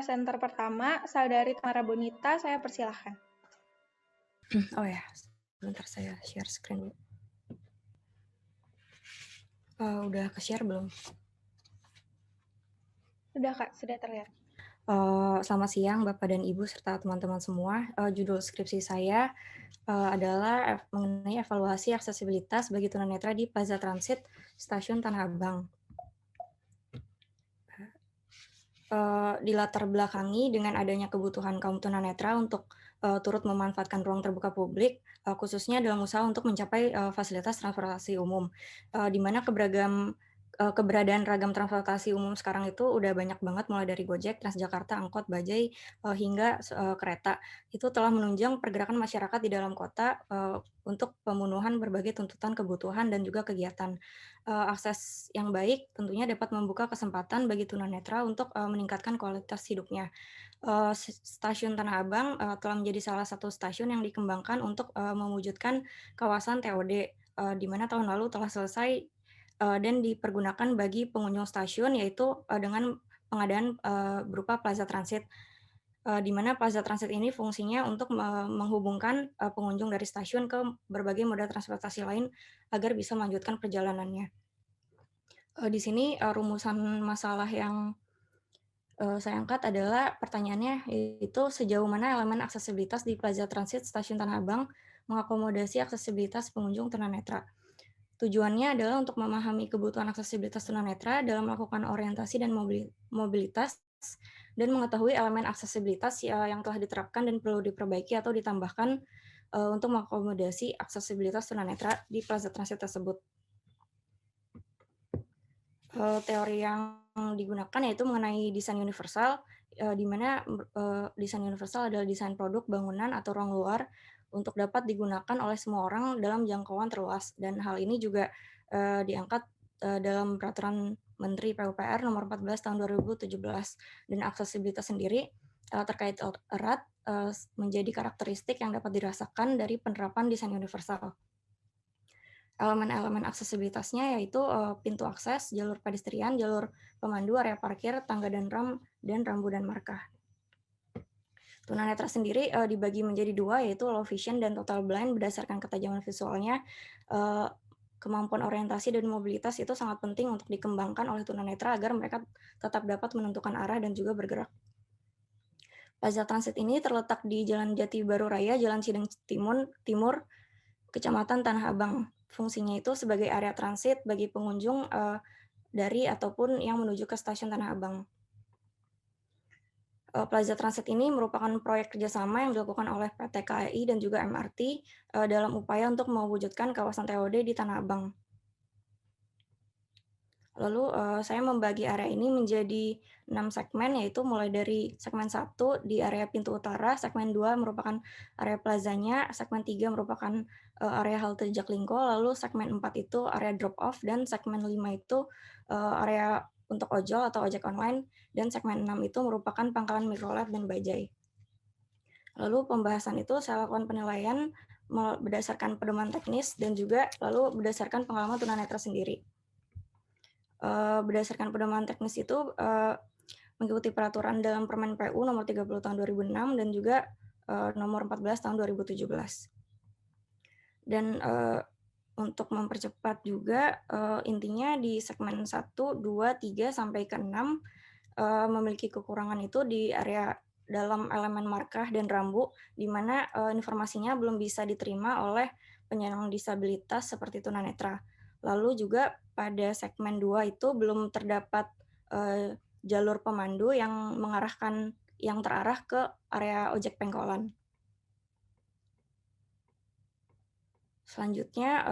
presenter pertama, saudari Tamara Bonita, saya persilahkan. Oh ya, sebentar saya share screen dulu. Udah ke-share belum? Sudah Kak, sudah terlihat. Selamat siang Bapak dan Ibu serta teman-teman semua. Judul skripsi saya adalah mengenai evaluasi aksesibilitas bagi tunanetra di Plaza Transit Stasiun Tanah Abang. Dilatar belakangi dengan adanya kebutuhan kaum tunanetra untuk turut memanfaatkan ruang terbuka publik, khususnya dalam usaha untuk mencapai fasilitas transportasi umum, di mana keberadaan ragam transportasi umum sekarang itu udah banyak banget, mulai dari Gojek, Transjakarta, angkot, bajai, hingga kereta. Itu telah menunjang pergerakan masyarakat di dalam kota untuk pemenuhan berbagai tuntutan kebutuhan dan juga kegiatan. Akses yang baik tentunya dapat membuka kesempatan bagi tunanetra untuk meningkatkan kualitas hidupnya. Stasiun Tanah Abang telah menjadi salah satu stasiun yang dikembangkan untuk mewujudkan kawasan TOD, di mana tahun lalu telah selesai dan dipergunakan bagi pengunjung stasiun, yaitu dengan pengadaan berupa Plaza Transit. Di mana Plaza Transit ini fungsinya untuk menghubungkan pengunjung dari stasiun ke berbagai moda transportasi lain agar bisa melanjutkan perjalanannya. Di sini rumusan masalah yang saya angkat adalah pertanyaannya, yaitu sejauh mana elemen aksesibilitas di Plaza Transit Stasiun Tanah Abang mengakomodasi aksesibilitas pengunjung tunanetra. Tujuannya adalah untuk memahami kebutuhan aksesibilitas tunanetra dalam melakukan orientasi dan mobilitas, dan mengetahui elemen aksesibilitas yang telah diterapkan dan perlu diperbaiki atau ditambahkan untuk mengakomodasi aksesibilitas tunanetra di Plaza Transit tersebut. Teori yang digunakan yaitu mengenai desain universal, di mana desain universal adalah desain produk, bangunan, atau ruang luar untuk dapat digunakan oleh semua orang dalam jangkauan terluas. Dan hal ini juga diangkat dalam Peraturan Menteri PUPR Nomor 14 Tahun 2017. Dan aksesibilitas sendiri terkait erat menjadi karakteristik yang dapat dirasakan dari penerapan desain universal. Elemen-elemen aksesibilitasnya yaitu pintu akses, jalur pedestrian, jalur pemandu, area parkir, tangga dan rambu dan markah. Tunanetra sendiri dibagi menjadi dua, yaitu low vision dan total blind. Berdasarkan ketajaman visualnya, kemampuan orientasi dan mobilitas itu sangat penting untuk dikembangkan oleh tunanetra agar mereka tetap dapat menentukan arah dan juga bergerak. Plaza Transit ini terletak di Jalan Jati Baru Raya, Jalan Cideng Timur, Kecamatan Tanah Abang. Fungsinya itu sebagai area transit bagi pengunjung dari ataupun yang menuju ke stasiun Tanah Abang. Plaza Transit ini merupakan proyek kerjasama yang dilakukan oleh PT KAI dan juga MRT dalam upaya untuk mewujudkan kawasan TOD di Tanah Abang. Lalu saya membagi area ini menjadi 6 segmen, yaitu mulai dari segmen 1 di area pintu utara, segmen 2 merupakan area plazanya, segmen 3 merupakan area halte Jaklingko, lalu segmen 4 itu area drop off, dan segmen 5 itu area untuk ojol atau ojek online, dan segmen 6 itu merupakan pangkalan mikrolet dan bajai. Lalu pembahasan itu saya lakukan penilaian berdasarkan pedoman teknis dan juga lalu berdasarkan pengalaman tunanetra sendiri. Berdasarkan pedoman teknis itu mengikuti peraturan dalam Permen PU nomor 30 tahun 2006 dan juga nomor 14 tahun 2017. Dan untuk mempercepat juga intinya di segmen 1, 2, 3 sampai ke 6 memiliki kekurangan itu di area dalam elemen markah dan rambu, di mana informasinya belum bisa diterima oleh penyandang disabilitas seperti tunanetra. Lalu juga pada segmen 2 itu belum terdapat jalur pemandu yang terarah ke area ojek pengkolan. Selanjutnya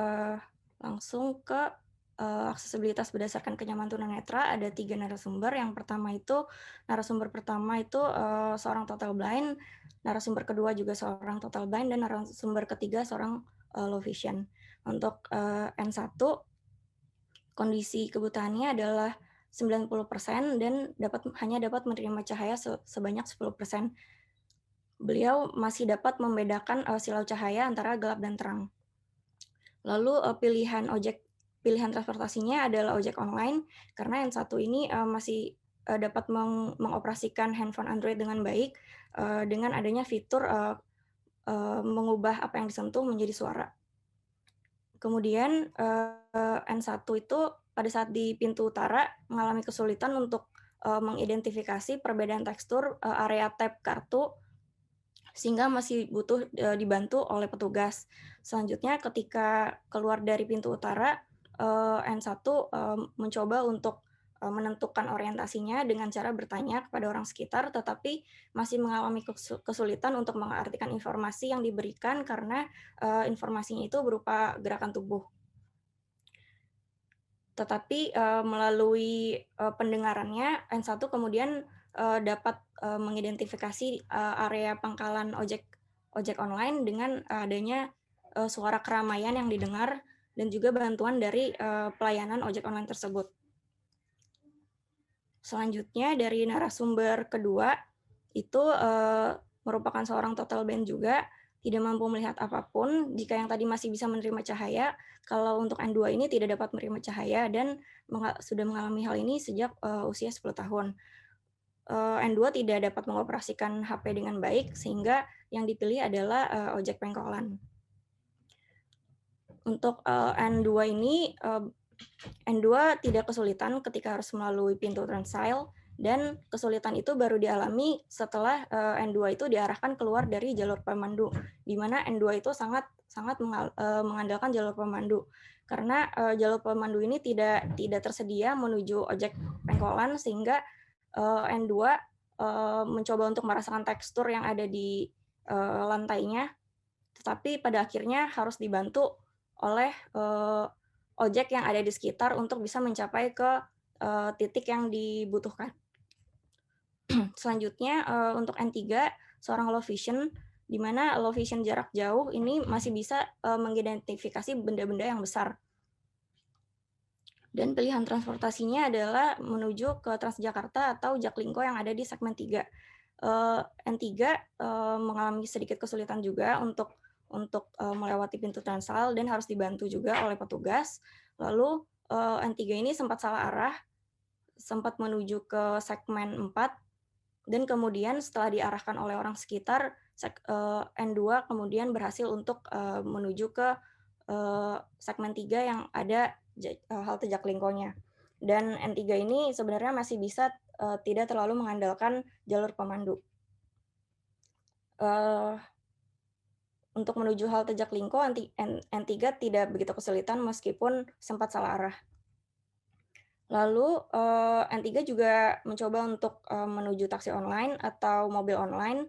langsung ke aksesibilitas berdasarkan kenyamanan tunanetra. Ada 3 narasumber. Yang pertama itu narasumber pertama itu seorang total blind, narasumber kedua juga seorang total blind, dan narasumber ketiga seorang low vision. Untuk N1 kondisi kebutuhannya adalah 90% dan hanya dapat menerima cahaya sebanyak 10%. Beliau masih dapat membedakan silau cahaya antara gelap dan terang. Lalu pilihan transportasinya adalah ojek online, karena yang satu ini masih dapat mengoperasikan handphone Android dengan baik, dengan adanya fitur, mengubah apa yang disentuh menjadi suara. Kemudian, N1 itu pada saat di pintu utara mengalami kesulitan untuk, mengidentifikasi perbedaan tekstur, area tap kartu, sehingga masih butuh, dibantu oleh petugas. Selanjutnya ketika keluar dari pintu utara, N1, mencoba untuk, menentukan orientasinya dengan cara bertanya kepada orang sekitar, tetapi masih mengalami kesulitan untuk mengartikan informasi yang diberikan karena, informasinya itu berupa gerakan tubuh. Tetapi, melalui, pendengarannya, N1 kemudian, dapat, mengidentifikasi, area pangkalan ojek ojek online dengan adanya, suara keramaian yang didengar dan juga bantuan dari, pelayanan ojek online tersebut. Selanjutnya dari narasumber kedua, itu, merupakan seorang total band juga, tidak mampu melihat apapun jika yang tadi masih bisa menerima cahaya, kalau untuk N2 ini tidak dapat menerima cahaya dan sudah mengalami hal ini sejak, usia 10 tahun. N2 tidak dapat mengoperasikan HP dengan baik sehingga yang dipilih adalah, ojek pengkolan. Untuk, N2 ini, N2 tidak kesulitan ketika harus melalui pintu transail dan kesulitan itu baru dialami setelah, N2 itu diarahkan keluar dari jalur pemandu, di mana N2 itu sangat sangat mengandalkan jalur pemandu. Karena, jalur pemandu ini tidak tersedia menuju ojek pengkolan sehingga, N2, mencoba untuk merasakan tekstur yang ada di, lantainya, tetapi pada akhirnya harus dibantu oleh, ojek yang ada di sekitar untuk bisa mencapai ke, titik yang dibutuhkan. Selanjutnya, untuk N3, seorang low vision, di mana low vision jarak jauh ini masih bisa, mengidentifikasi benda-benda yang besar. Dan pilihan transportasinya adalah menuju ke Transjakarta atau Jaklingko yang ada di segmen 3. N3, mengalami sedikit kesulitan juga untuk melewati pintu transal dan harus dibantu juga oleh petugas. Lalu, N3 ini sempat salah arah, sempat menuju ke segmen 4 dan kemudian setelah diarahkan oleh orang sekitar, N2 kemudian berhasil untuk, menuju ke, segmen 3 yang ada halte Jaklingkonya. Dan N3 ini sebenarnya masih bisa, tidak terlalu mengandalkan jalur pemandu. Untuk menuju halte Jaklingko, N3 tidak begitu kesulitan meskipun sempat salah arah. Lalu, N3 juga mencoba untuk, menuju taksi online atau mobil online,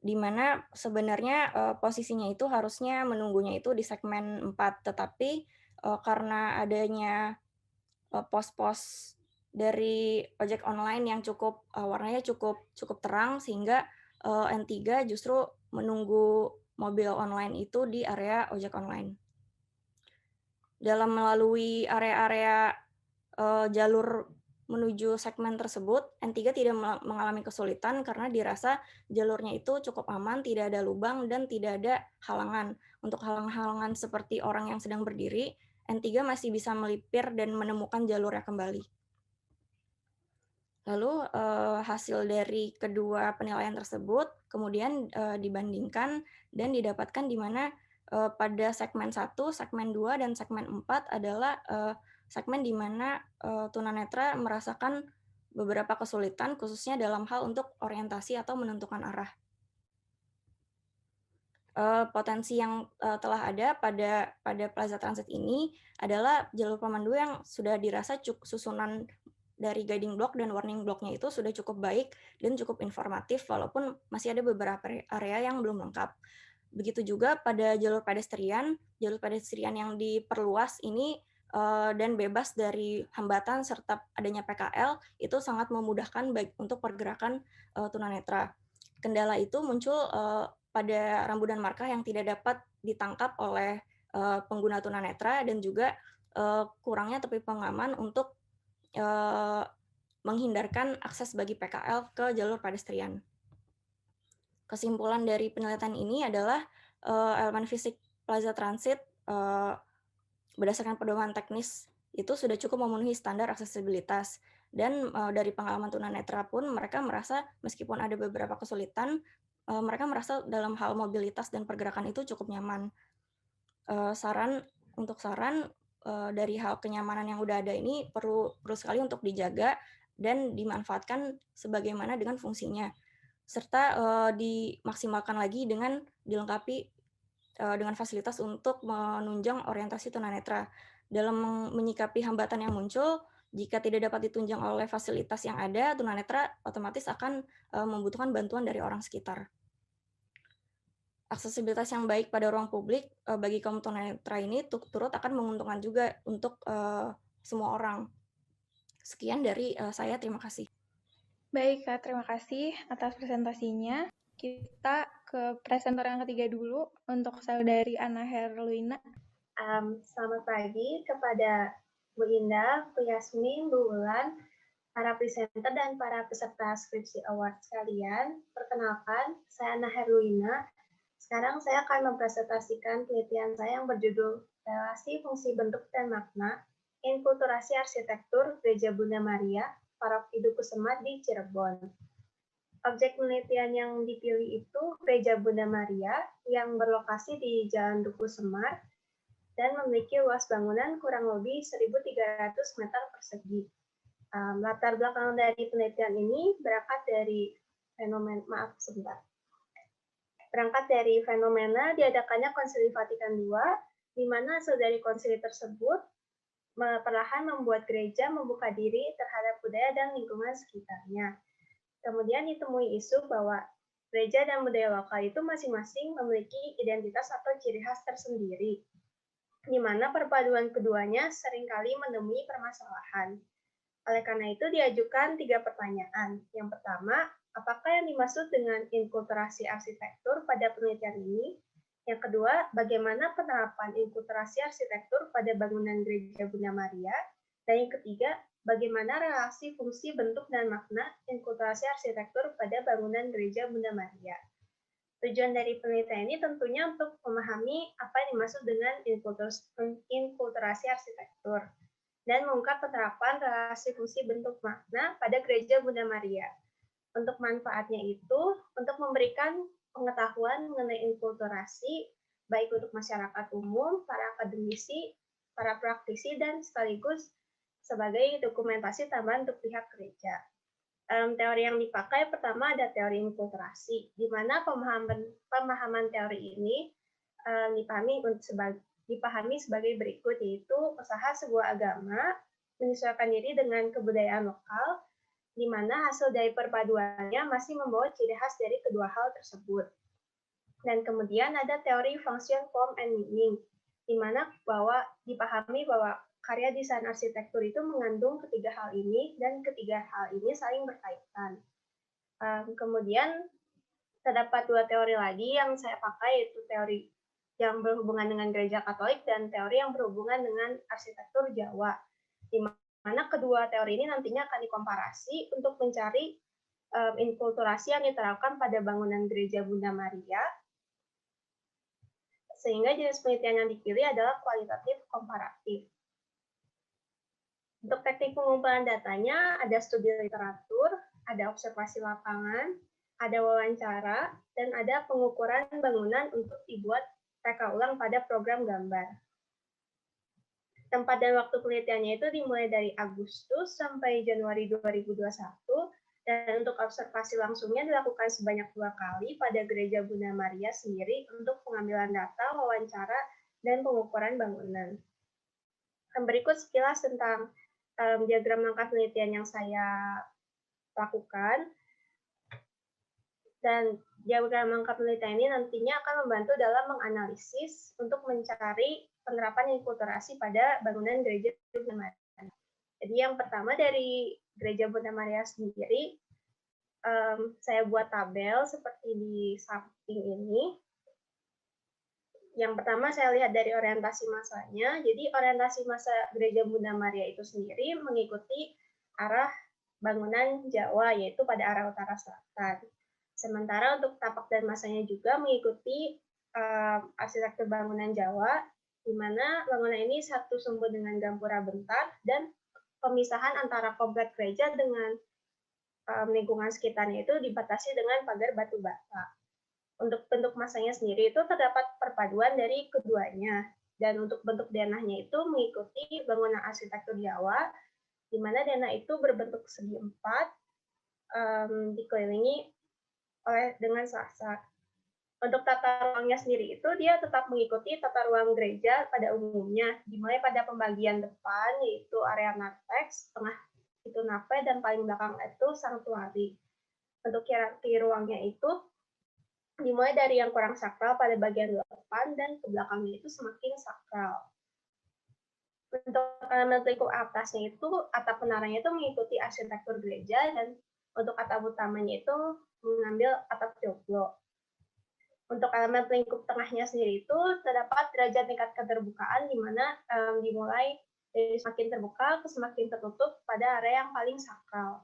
di mana sebenarnya, posisinya itu harusnya menunggunya itu di segmen 4, tetapi, karena adanya, pos-pos dari ojek online yang cukup, warnanya cukup cukup terang sehingga, N3 justru menunggu mobil online itu di area ojek online. Dalam melalui area-area, jalur menuju segmen tersebut, N3 tidak mengalami kesulitan karena dirasa jalurnya itu cukup aman, tidak ada lubang dan tidak ada halangan. Untuk halangan seperti orang yang sedang berdiri, N3 masih bisa melipir dan menemukan jalurnya kembali. Lalu, hasil dari kedua penilaian tersebut kemudian, dibandingkan dan didapatkan di mana, pada segmen 1, segmen 2, dan segmen 4 adalah, segmen di mana, tunanetra merasakan beberapa kesulitan khususnya dalam hal untuk orientasi atau menentukan arah. Potensi yang, telah ada pada Plaza Transit ini adalah jalur pemandu yang sudah dirasa susunan dari guiding block dan warning block-nya itu sudah cukup baik dan cukup informatif walaupun masih ada beberapa area yang belum lengkap. Begitu juga pada jalur pedestrian yang diperluas ini, dan bebas dari hambatan serta adanya PKL, itu sangat memudahkan baik untuk pergerakan, tunanetra. Kendala itu muncul, pada rambu dan markah yang tidak dapat ditangkap oleh, pengguna tunanetra dan juga, kurangnya tepi pengaman untuk, menghindarkan akses bagi PKL ke jalur pedestrian. Kesimpulan dari penelitian ini adalah, elemen fisik Plaza Transit, berdasarkan pedoman teknis itu sudah cukup memenuhi standar aksesibilitas. Dan dari pengalaman tunanetra pun mereka merasa meskipun ada beberapa kesulitan, mereka merasa dalam hal mobilitas dan pergerakan itu cukup nyaman. Saran dari hal kenyamanan yang udah ada ini perlu perlu sekali untuk dijaga dan dimanfaatkan sebagaimana dengan fungsinya, serta, dimaksimalkan lagi dengan dilengkapi, dengan fasilitas untuk menunjang orientasi tunanetra. Dalam menyikapi hambatan yang muncul, jika tidak dapat ditunjang oleh fasilitas yang ada, tunanetra otomatis akan, membutuhkan bantuan dari orang sekitar. Aksesibilitas yang baik pada ruang publik, bagi kaum tunanetra ini turut akan menguntungkan juga untuk, semua orang. Sekian dari, saya, terima kasih. Baik, Kak, terima kasih atas presentasinya. Kita ke presenter yang ketiga dulu untuk saudari Anna Herluina. Selamat pagi kepada Bu Indah, Bu Yasmin, Bu Wulan, para presenter dan para peserta skripsi award sekalian. Perkenalkan, saya Anna Herluina. Sekarang saya akan mempresentasikan penelitian saya yang berjudul Relasi Fungsi Bentuk dan Makna, Inkulturasi Arsitektur Gereja Bunda Maria, Paroki Duku Semar di Cirebon. Objek penelitian yang dipilih itu Gereja Bunda Maria yang berlokasi di Jalan Duku Semar dan memiliki luas bangunan kurang lebih 1.300 meter persegi. Latar belakang dari penelitian ini berangkat dari fenomena diadakannya Konsili Vatikan II, di mana hasil dari konsili tersebut perlahan membuat gereja membuka diri terhadap budaya dan lingkungan sekitarnya. Kemudian ditemui isu bahwa gereja dan budaya lokal itu masing-masing memiliki identitas atau ciri khas tersendiri, di mana perpaduan keduanya seringkali menemui permasalahan. Oleh karena itu diajukan 3 pertanyaan. Yang pertama, apakah yang dimaksud dengan inkulturasi arsitektur pada penelitian ini? Yang kedua, bagaimana penerapan inkulturasi arsitektur pada bangunan Gereja Bunda Maria? Dan yang ketiga, bagaimana relasi fungsi bentuk dan makna inkulturasi arsitektur pada bangunan Gereja Bunda Maria? Tujuan dari penelitian ini tentunya untuk memahami apa yang dimaksud dengan inkulturasi arsitektur dan mengungkap penerapan relasi fungsi bentuk makna pada Gereja Bunda Maria. Untuk manfaatnya itu, untuk memberikan pengetahuan mengenai inkulturasi, baik untuk masyarakat umum, para akademisi, para praktisi, dan sekaligus sebagai dokumentasi tambahan untuk pihak gereja. Teori yang dipakai pertama ada teori inkulturasi, di mana pemahaman teori ini dipahami sebagai berikut, yaitu usaha sebuah agama menyesuaikan diri dengan kebudayaan lokal, di mana hasil dari perpaduannya masih membawa ciri khas dari kedua hal tersebut. Dan kemudian ada teori function, form, and meaning, di mana dipahami bahwa karya desain arsitektur itu mengandung ketiga hal ini, dan ketiga hal ini saling berkaitan. Kemudian terdapat 2 teori lagi yang saya pakai, yaitu teori yang berhubungan dengan gereja Katolik dan teori yang berhubungan dengan arsitektur Jawa, di mana kedua teori ini nantinya akan dikomparasi untuk mencari inkulturasi yang diterapkan pada bangunan Gereja Bunda Maria, sehingga jenis penelitian yang dipilih adalah kualitatif komparatif. Untuk teknik pengumpulan datanya, ada studi literatur, ada observasi lapangan, ada wawancara, dan ada pengukuran bangunan untuk dibuat reka ulang pada program gambar. Tempat dan waktu penelitiannya itu dimulai dari Agustus sampai Januari 2021, dan untuk observasi langsungnya dilakukan sebanyak 2 kali pada Gereja Bunda Maria sendiri untuk pengambilan data, wawancara, dan pengukuran bangunan. Berikut sekilas tentang diagram langkah penelitian yang saya lakukan. Dan diagram langkah penelitian ini nantinya akan membantu dalam menganalisis untuk mencari penerapan inkulturasi pada bangunan Gereja Bunda Maria. Jadi yang pertama dari Gereja Bunda Maria sendiri, saya buat tabel seperti di samping ini. Yang pertama saya lihat dari orientasi masanya. Jadi orientasi masa Gereja Bunda Maria itu sendiri mengikuti arah bangunan Jawa, yaitu pada arah utara selatan. Sementara untuk tapak dan masanya juga mengikuti arsitektur bangunan Jawa, di mana bangunan ini satu sumbu dengan Gampura Bentar dan pemisahan antara komplek gereja dengan lingkungan sekitarnya itu dibatasi dengan pagar batu bata. Untuk bentuk masanya sendiri itu terdapat perpaduan dari keduanya. Dan untuk bentuk denahnya itu mengikuti bangunan arsitektur Jawa, di mana denah itu berbentuk segi empat, dikelilingi dengan sasa. Untuk tata ruangnya sendiri itu dia tetap mengikuti tata ruang gereja pada umumnya, dimulai pada pembagian depan yaitu area narthex, tengah itu nave, dan paling belakang itu sanktuari. Untuk hierarki ruangnya itu dimulai dari yang kurang sakral pada bagian depan dan ke belakangnya itu semakin sakral. Untuk elemen lingkup atasnya itu atap menaranya itu mengikuti arsitektur gereja, dan untuk atap utamanya itu mengambil atap joglo. Untuk elemen lingkup tengahnya sendiri itu terdapat derajat tingkat keterbukaan di mana dimulai dari semakin terbuka ke semakin tertutup pada area yang paling sakral.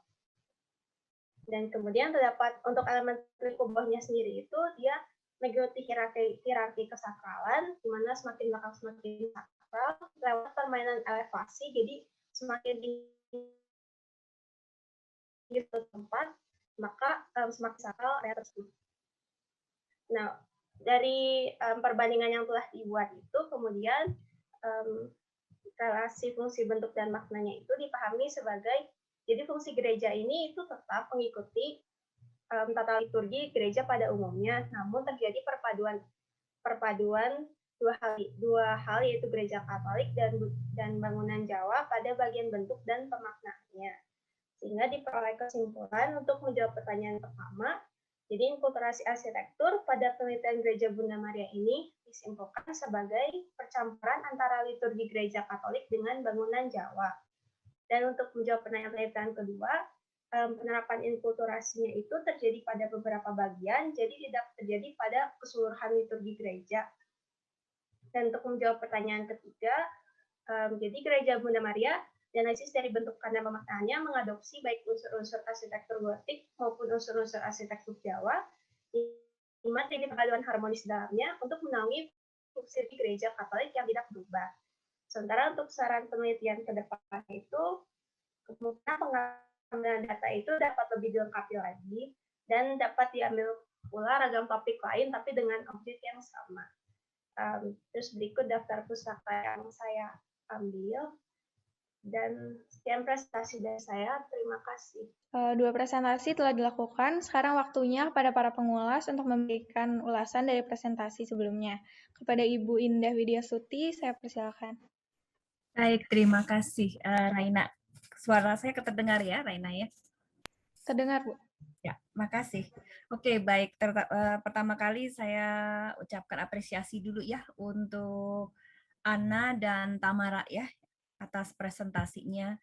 Dan kemudian terdapat untuk elemen lingkup bawahnya sendiri itu dia mengikuti hierarki kesakralan, di mana semakin belakang semakin sakral lewat permainan elevasi, jadi semakin tinggi tempat maka semakin sakral area tersebut. Nah, dari perbandingan yang telah dibuat itu, kemudian relasi fungsi bentuk dan maknanya itu dipahami sebagai, jadi fungsi gereja ini itu tetap mengikuti tata liturgi gereja pada umumnya, namun terjadi perpaduan dua hal yaitu gereja Katolik dan bangunan Jawa pada bagian bentuk dan pemaknaannya. Sehingga diperoleh kesimpulan untuk menjawab pertanyaan pertama. Jadi inkulturasi arsitektur pada penelitian Gereja Bunda Maria ini disimpulkan sebagai percampuran antara liturgi Gereja Katolik dengan bangunan Jawa. Dan untuk menjawab pertanyaan penelitian kedua, penerapan inkulturasinya itu terjadi pada beberapa bagian, jadi tidak terjadi pada keseluruhan liturgi gereja. Dan untuk menjawab pertanyaan ketiga, jadi Gereja Bunda Maria analisis dari bentukan dan pemaknaannya mengadopsi baik unsur-unsur arsitektur gotik maupun unsur-unsur arsitektur Jawa, di mana terjadi perpaduan harmonis dalamnya untuk menaungi fungsi gereja Katolik yang tidak berubah. Sementara untuk saran penelitian ke depan itu, kemungkinan pengambilan data itu dapat lebih dilengkapi lagi dan dapat diambil pula ragam topik lain tapi dengan objek yang sama. Terus berikut daftar pustaka yang saya ambil. Dan sekian presentasi dari saya. Terima kasih. 2 presentasi telah dilakukan. Sekarang waktunya kepada para pengulas untuk memberikan ulasan dari presentasi sebelumnya. Kepada Ibu Indah Widyasuti, saya persilakan. Baik, terima kasih, Raina. Suara saya terdengar ya, Raina ya? Terdengar, Bu. Ya, makasih. Oke, baik. Pertama kali saya ucapkan apresiasi dulu ya untuk Anna dan Tamara ya atas presentasinya.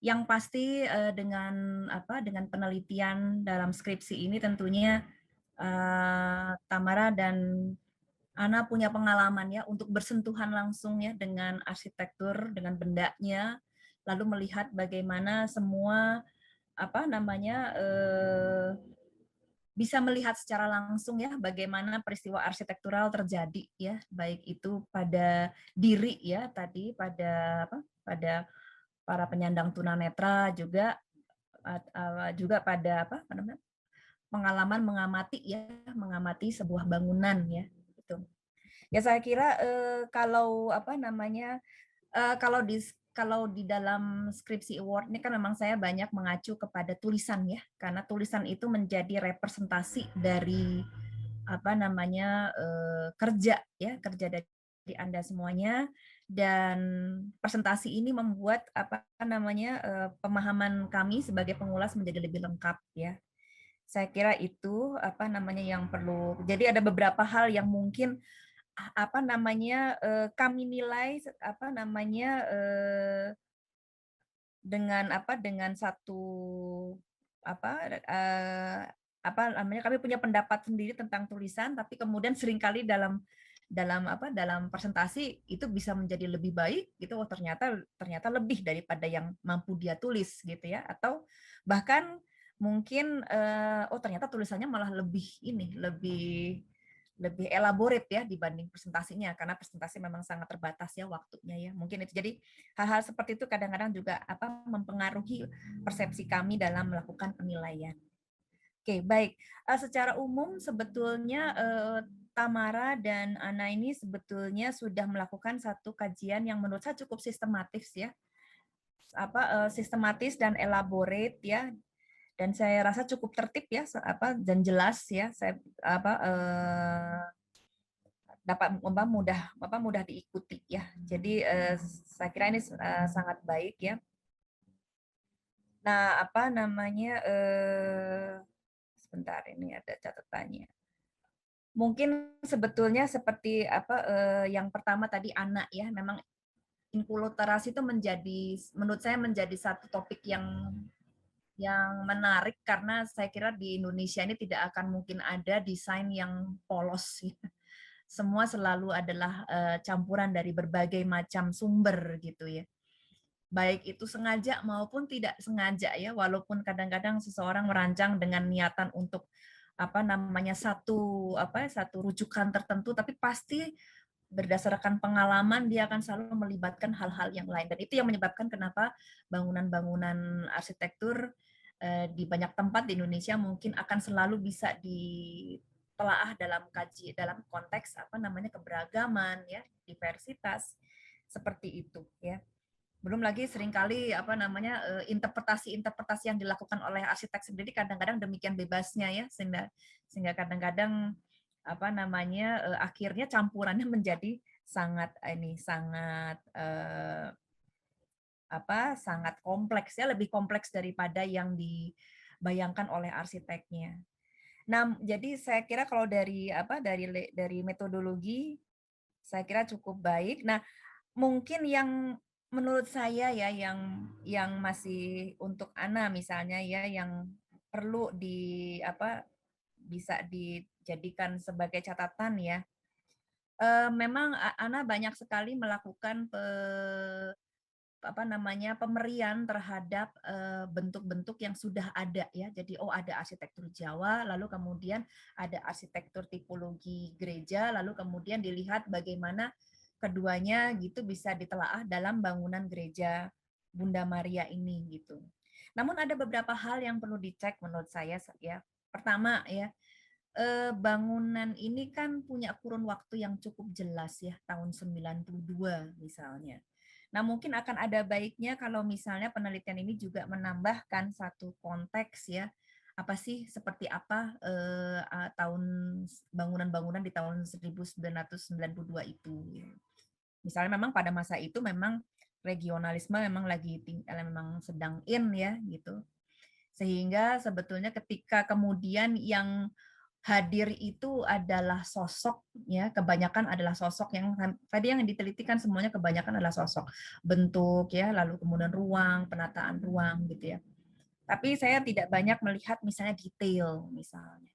Yang pasti dengan penelitian dalam skripsi ini tentunya Tamara dan Ana punya pengalaman ya untuk bersentuhan langsung ya dengan arsitektur, dengan bendanya, lalu melihat bagaimana semua bisa melihat secara langsung ya bagaimana peristiwa arsitektural terjadi ya, baik itu pada diri ya tadi pada para penyandang tunanetra juga pada pengalaman mengamati sebuah bangunan ya gitu. Ya saya kira kalau di dalam skripsi award ini kan memang saya banyak mengacu kepada tulisan ya, karena tulisan itu menjadi representasi dari kerja dari Anda semuanya, dan presentasi ini membuat pemahaman kami sebagai pengulas menjadi lebih lengkap ya. Saya kira itu yang perlu. Jadi ada beberapa hal yang mungkin kami nilai dengan satu kami punya pendapat sendiri tentang tulisan, tapi kemudian seringkali dalam presentasi itu bisa menjadi lebih baik gitu. Oh ternyata lebih daripada yang mampu dia tulis gitu ya, atau bahkan mungkin ternyata tulisannya malah lebih lebih elaborate ya dibanding presentasinya, karena presentasi memang sangat terbatas ya waktunya ya. Mungkin itu, jadi hal-hal seperti itu kadang-kadang juga mempengaruhi persepsi kami dalam melakukan penilaian. Oke, baik. Secara umum sebetulnya Tamara dan Ana ini sebetulnya sudah melakukan satu kajian yang menurut saya cukup sistematis ya, sistematis dan elaborate ya, dan saya rasa cukup tertib ya, dan jelas ya. Saya dapat mudah diikuti ya. Jadi saya kira ini sangat baik ya. Nah, sebentar, ini ada catatannya. Mungkin sebetulnya seperti yang pertama tadi Ana ya, memang inkulturasi itu menurut saya menjadi satu topik yang menarik, karena saya kira di Indonesia ini tidak akan mungkin ada desain yang polos ya. Semua selalu adalah campuran dari berbagai macam sumber gitu ya. Baik itu sengaja maupun tidak sengaja ya, walaupun kadang-kadang seseorang merancang dengan niatan untuk satu rujukan tertentu, tapi pasti berdasarkan pengalaman dia akan selalu melibatkan hal-hal yang lain, dan itu yang menyebabkan kenapa bangunan-bangunan arsitektur di banyak tempat di Indonesia mungkin akan selalu bisa ditelaah dalam konteks keberagaman ya, diversitas seperti itu ya. Belum lagi seringkali interpretasi yang dilakukan oleh arsitek sendiri kadang-kadang demikian bebasnya ya, sehingga kadang-kadang akhirnya campurannya menjadi sangat kompleks ya, lebih kompleks daripada yang dibayangkan oleh arsiteknya. Nah, jadi saya kira kalau dari metodologi saya kira cukup baik. Nah, mungkin yang menurut saya ya, yang masih untuk Ana misalnya ya, yang perlu bisa dijadikan sebagai catatan ya. Memang Ana banyak sekali melakukan pemerian terhadap bentuk-bentuk yang sudah ada ya. Jadi ada arsitektur Jawa, lalu kemudian ada arsitektur tipologi gereja, lalu kemudian dilihat bagaimana keduanya gitu bisa ditelaah dalam bangunan gereja Bunda Maria ini gitu. Namun ada beberapa hal yang perlu dicek menurut saya ya. Pertama ya, bangunan ini kan punya kurun waktu yang cukup jelas ya, tahun 92 misalnya. Nah, mungkin akan ada baiknya kalau misalnya penelitian ini juga menambahkan satu konteks ya, seperti apa tahun bangunan-bangunan di tahun 1992 itu. Ya. Misalnya memang pada masa itu memang regionalisme memang memang sedang in ya gitu. Sehingga sebetulnya ketika kemudian yang hadir itu adalah sosok ya, kebanyakan adalah sosok yang tadi yang diteliti kan semuanya kebanyakan adalah sosok, bentuk ya, lalu kemudian ruang, penataan ruang gitu ya. Tapi saya tidak banyak melihat misalnya detail misalnya,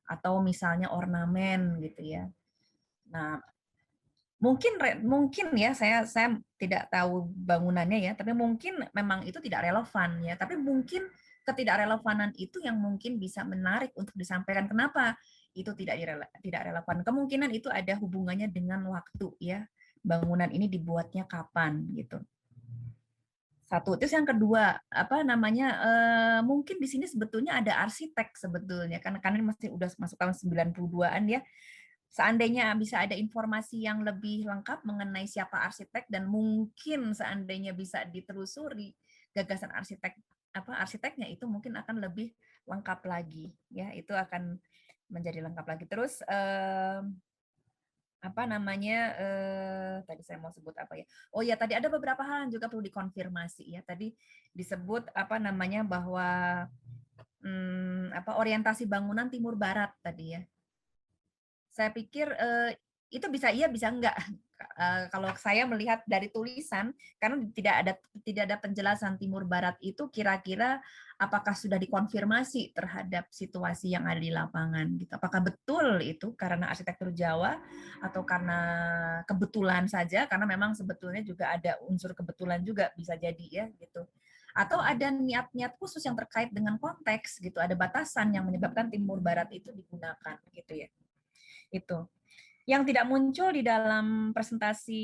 atau misalnya ornamen gitu ya. Nah, mungkin ya, saya tidak tahu bangunannya ya, tapi mungkin memang itu tidak relevan ya, tapi mungkin ketidakrelevanan itu yang mungkin bisa menarik untuk disampaikan. Kenapa itu tidak relevan? Kemungkinan itu ada hubungannya dengan waktu ya, bangunan ini dibuatnya kapan gitu. Satu. Terus yang kedua, mungkin di sini sebetulnya ada arsitek sebetulnya, karena ini masih udah masuk tahun 92-an ya. Seandainya bisa ada informasi yang lebih lengkap mengenai siapa arsitek, dan mungkin seandainya bisa ditelusuri gagasan arsiteknya, itu mungkin akan lebih lengkap lagi ya, itu akan menjadi lengkap lagi. Terus tadi saya mau sebut apa ya? Oh ya, tadi ada beberapa hal yang juga perlu dikonfirmasi ya. Tadi disebut bahwa orientasi bangunan timur barat tadi ya. Saya pikir itu bisa iya bisa enggak. Kalau saya melihat dari tulisan, karena tidak ada penjelasan timur barat itu kira-kira apakah sudah dikonfirmasi terhadap situasi yang ada di lapangan gitu. Apakah betul itu karena arsitektur Jawa atau karena kebetulan saja, karena memang sebetulnya juga ada unsur kebetulan juga bisa jadi ya gitu. Atau ada niat-niat khusus yang terkait dengan konteks gitu, ada batasan yang menyebabkan timur barat itu digunakan gitu ya. Itu. Yang tidak muncul di dalam presentasi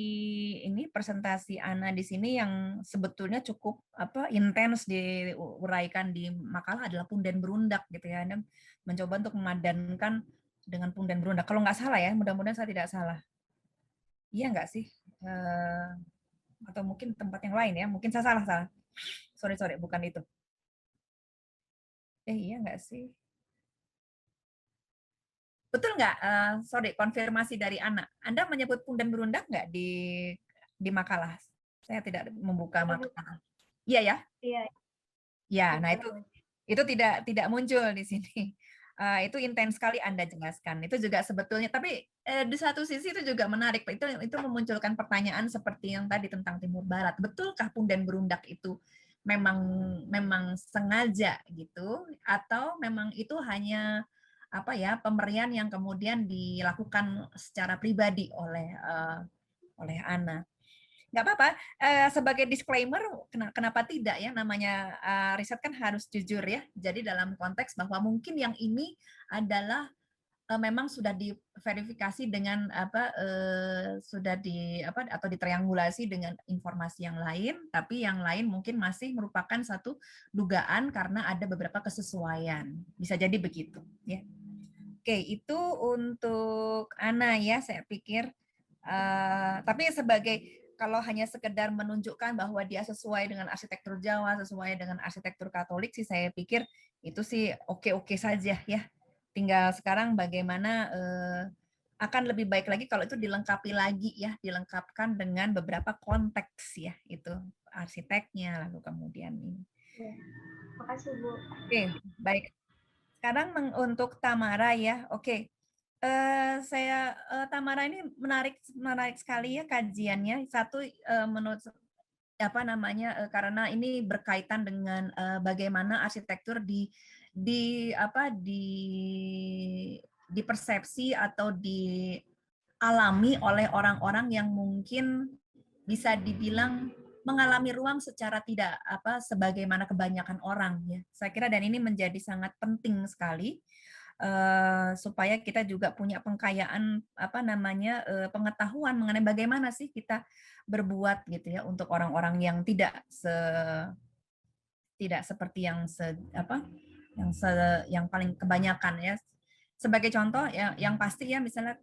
ini, presentasi Ana di sini yang sebetulnya cukup intens diuraikan di makalah adalah punden berundak gitu ya. Anda mencoba untuk memadankan dengan punden berundak. Kalau nggak salah ya, mudah-mudahan saya tidak salah. Iya nggak sih? Atau mungkin tempat yang lain ya? Mungkin saya salah. Sorry, bukan itu. Iya nggak sih? Betul nggak? Sorry, konfirmasi dari Ana. Anda menyebut punden berundak nggak di makalah? Saya tidak membuka makalah. Iya ya? Iya. Ya, nah itu tidak muncul di sini. Itu intens sekali Anda jelaskan. Itu juga sebetulnya, tapi di satu sisi itu juga menarik. Itu memunculkan pertanyaan seperti yang tadi tentang Timur Barat. Betulkah punden berundak itu memang sengaja gitu, atau memang itu hanya pemberian yang kemudian dilakukan secara pribadi oleh Ana? Nggak apa-apa, sebagai disclaimer, kenapa tidak ya, namanya riset kan harus jujur ya. Jadi dalam konteks bahwa mungkin yang ini adalah memang sudah diverifikasi dengan atau ditriangulasi dengan informasi yang lain, tapi yang lain mungkin masih merupakan satu dugaan karena ada beberapa kesesuaian. Bisa jadi begitu ya. Oke, itu untuk Ana ya, saya pikir. Tapi kalau hanya sekedar menunjukkan bahwa dia sesuai dengan arsitektur Jawa, sesuai dengan arsitektur Katolik sih, saya pikir itu sih oke-oke saja ya. Tinggal sekarang bagaimana akan lebih baik lagi kalau itu dilengkapi lagi ya, dilengkapkan dengan beberapa konteks ya, itu arsiteknya, lalu kemudian ini. Makasih Bu. Oke, baik. Sekarang untuk Tamara ya, oke. Tamara ini menarik sekali ya kajiannya. Satu, menurut karena ini berkaitan dengan bagaimana arsitektur dipersepsi atau dialami oleh orang-orang yang mungkin bisa dibilang mengalami ruang secara tidak sebagaimana kebanyakan orang ya. Saya kira dan ini menjadi sangat penting sekali supaya kita juga punya pengkayaan pengetahuan mengenai bagaimana sih kita berbuat gitu ya untuk orang-orang yang tidak seperti yang paling kebanyakan ya. Sebagai contoh ya, yang pasti ya, misalnya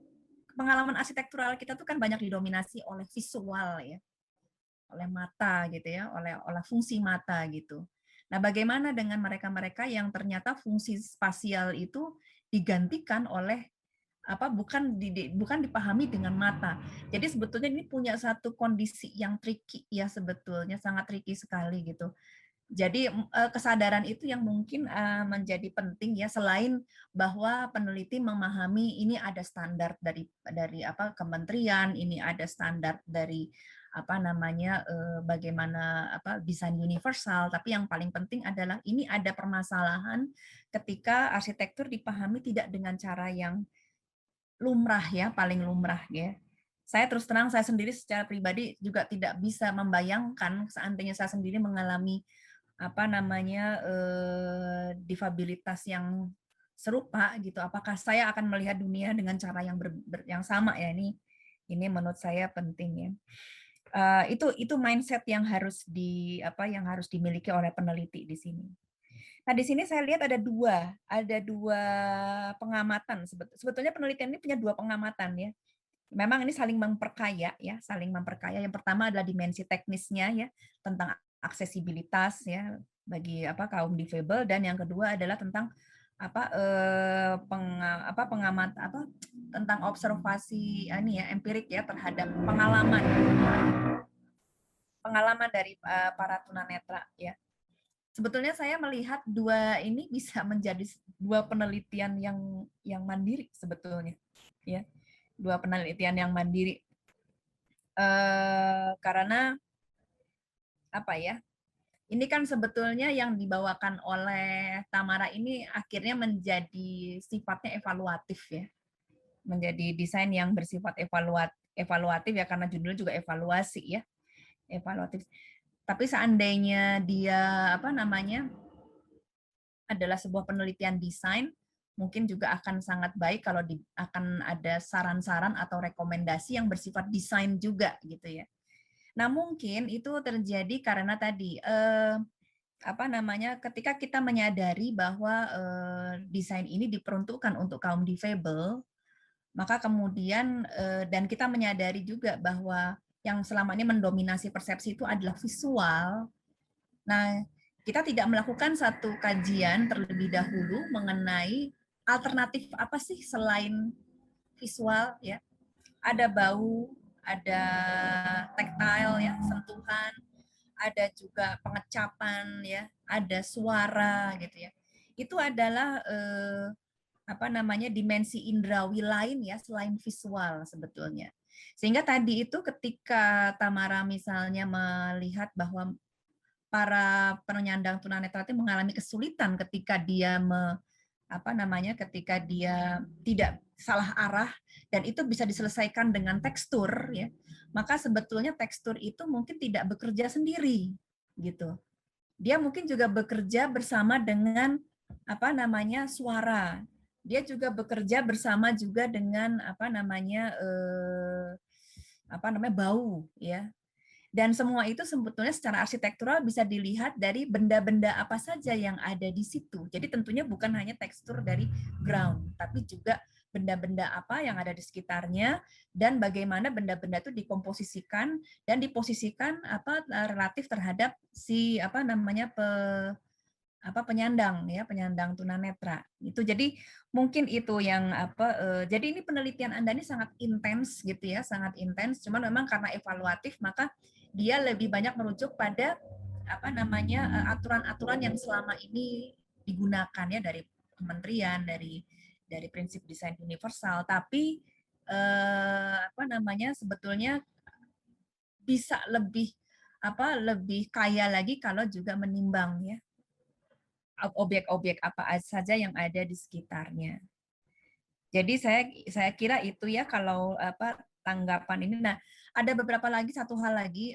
pengalaman arsitektural kita tuh kan banyak didominasi oleh visual ya, oleh mata gitu ya, oleh fungsi mata gitu. Nah, bagaimana dengan mereka-mereka yang ternyata fungsi spasial itu digantikan oleh bukan dipahami dengan mata. Jadi sebetulnya ini punya satu kondisi yang tricky ya, sebetulnya sangat tricky sekali gitu. Jadi kesadaran itu yang mungkin menjadi penting ya, selain bahwa peneliti memahami ini ada standar dari kementerian, ini ada standar dari bagaimana desain universal, tapi yang paling penting adalah ini ada permasalahan ketika arsitektur dipahami tidak dengan cara yang lumrah ya, paling lumrah ya. Saya terus terang, saya sendiri secara pribadi juga tidak bisa membayangkan seandainya saya sendiri mengalami difabilitas yang serupa gitu, apakah saya akan melihat dunia dengan cara yang sama ya. Ini menurut saya penting ya. Itu mindset yang harus dimiliki oleh peneliti di sini. Nah, di sini saya lihat ada dua pengamatan. Sebetulnya penelitian ini punya dua pengamatan ya. Memang ini saling memperkaya ya, saling memperkaya. Yang pertama adalah dimensi teknisnya ya, tentang aksesibilitas ya bagi kaum difabel, dan yang kedua adalah tentang pengamat tentang observasi empirik ya terhadap pengalaman dari para tunanetra ya. Sebetulnya saya melihat dua ini bisa menjadi dua penelitian yang mandiri sebetulnya ya, dua penelitian yang mandiri karena ini kan sebetulnya yang dibawakan oleh Tamara ini akhirnya menjadi sifatnya evaluatif ya, menjadi desain yang bersifat evaluatif ya, karena judulnya juga evaluasi ya, evaluatif. Tapi seandainya dia adalah sebuah penelitian desain, mungkin juga akan sangat baik kalau akan ada saran-saran atau rekomendasi yang bersifat desain juga gitu ya. Nah, mungkin itu terjadi karena tadi ketika kita menyadari bahwa desain ini diperuntukkan untuk kaum difabel, maka kemudian dan kita menyadari juga bahwa yang selama ini mendominasi persepsi itu adalah visual. Nah, kita tidak melakukan satu kajian terlebih dahulu mengenai alternatif apa sih selain visual ya. Ada bau, ada tactile ya, sentuhan, ada juga pengecapan ya, ada suara gitu ya. Itu adalah dimensi indrawi lain ya selain visual sebetulnya. Sehingga tadi itu ketika Tamara misalnya melihat bahwa para penyandang tunanetra itu mengalami kesulitan ketika dia ketika dia tidak salah arah dan itu bisa diselesaikan dengan tekstur ya, maka sebetulnya tekstur itu mungkin tidak bekerja sendiri gitu. Dia mungkin juga bekerja bersama dengan suara. Dia juga bekerja bersama juga dengan bau ya. Dan semua itu sebetulnya secara arsitektural bisa dilihat dari benda-benda apa saja yang ada di situ. Jadi tentunya bukan hanya tekstur dari ground, tapi juga benda-benda apa yang ada di sekitarnya dan bagaimana benda-benda itu dikomposisikan dan diposisikan relatif terhadap si penyandang tunanetra. Itu jadi mungkin itu yang jadi ini penelitian Anda ini sangat intens gitu ya, sangat intens. Cuman memang karena evaluatif maka dia lebih banyak merujuk pada aturan-aturan yang selama ini digunakan ya dari kementerian, dari prinsip desain universal, tapi sebetulnya bisa lebih kaya lagi kalau juga menimbang ya objek-objek apa saja yang ada di sekitarnya. Jadi saya kira itu ya kalau tanggapan ini. Nah, ada beberapa lagi, satu hal lagi.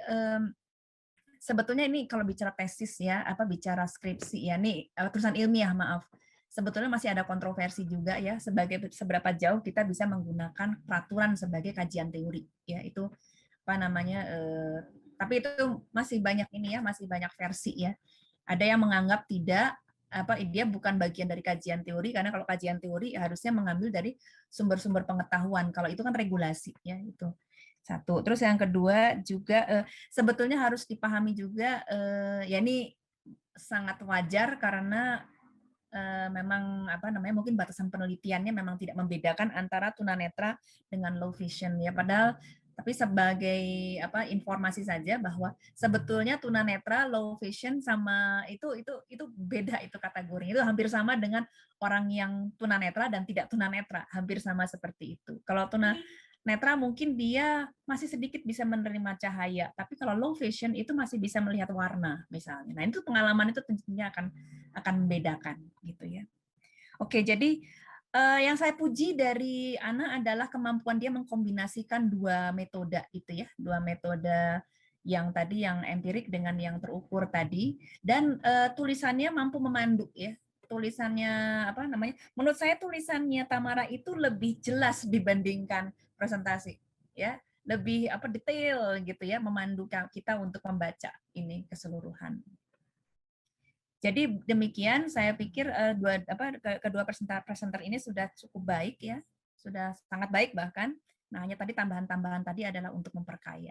Sebetulnya ini kalau bicara tesis ya, bicara skripsi ya, nih tulisan ilmiah maaf. Sebetulnya masih ada kontroversi juga ya, seberapa jauh kita bisa menggunakan peraturan sebagai kajian teori ya, itu tapi itu masih banyak ini ya, masih banyak versi ya. Ada yang menganggap tidak, dia bukan bagian dari kajian teori, karena kalau kajian teori harusnya mengambil dari sumber-sumber pengetahuan. Kalau itu kan regulasi ya, itu satu. Terus yang kedua juga sebetulnya harus dipahami juga ya ini sangat wajar karena memang mungkin batasan penelitiannya memang tidak membedakan antara tunanetra dengan low vision ya, padahal tapi sebagai informasi saja bahwa sebetulnya tunanetra, low vision sama itu beda, itu kategorinya itu hampir sama dengan orang yang tunanetra dan tidak tunanetra, hampir sama seperti itu. Kalau tunanetra mungkin dia masih sedikit bisa menerima cahaya, tapi kalau low vision itu masih bisa melihat warna misalnya. Nah, itu pengalaman itu tentunya akan membedakan gitu ya. Oke, jadi yang saya puji dari Ana adalah kemampuan dia mengkombinasikan dua metode itu ya, dua metode yang tadi yang empirik dengan yang terukur tadi, dan tulisannya mampu memandu ya. Tulisannya menurut saya tulisannya Tamara itu lebih jelas dibandingkan presentasi ya, lebih detail gitu ya, memandu kita untuk membaca ini keseluruhan. Jadi demikian, saya pikir kedua presenter ini sudah cukup baik ya, sudah sangat baik bahkan. Nah, hanya tadi tambahan-tambahan tadi adalah untuk memperkaya.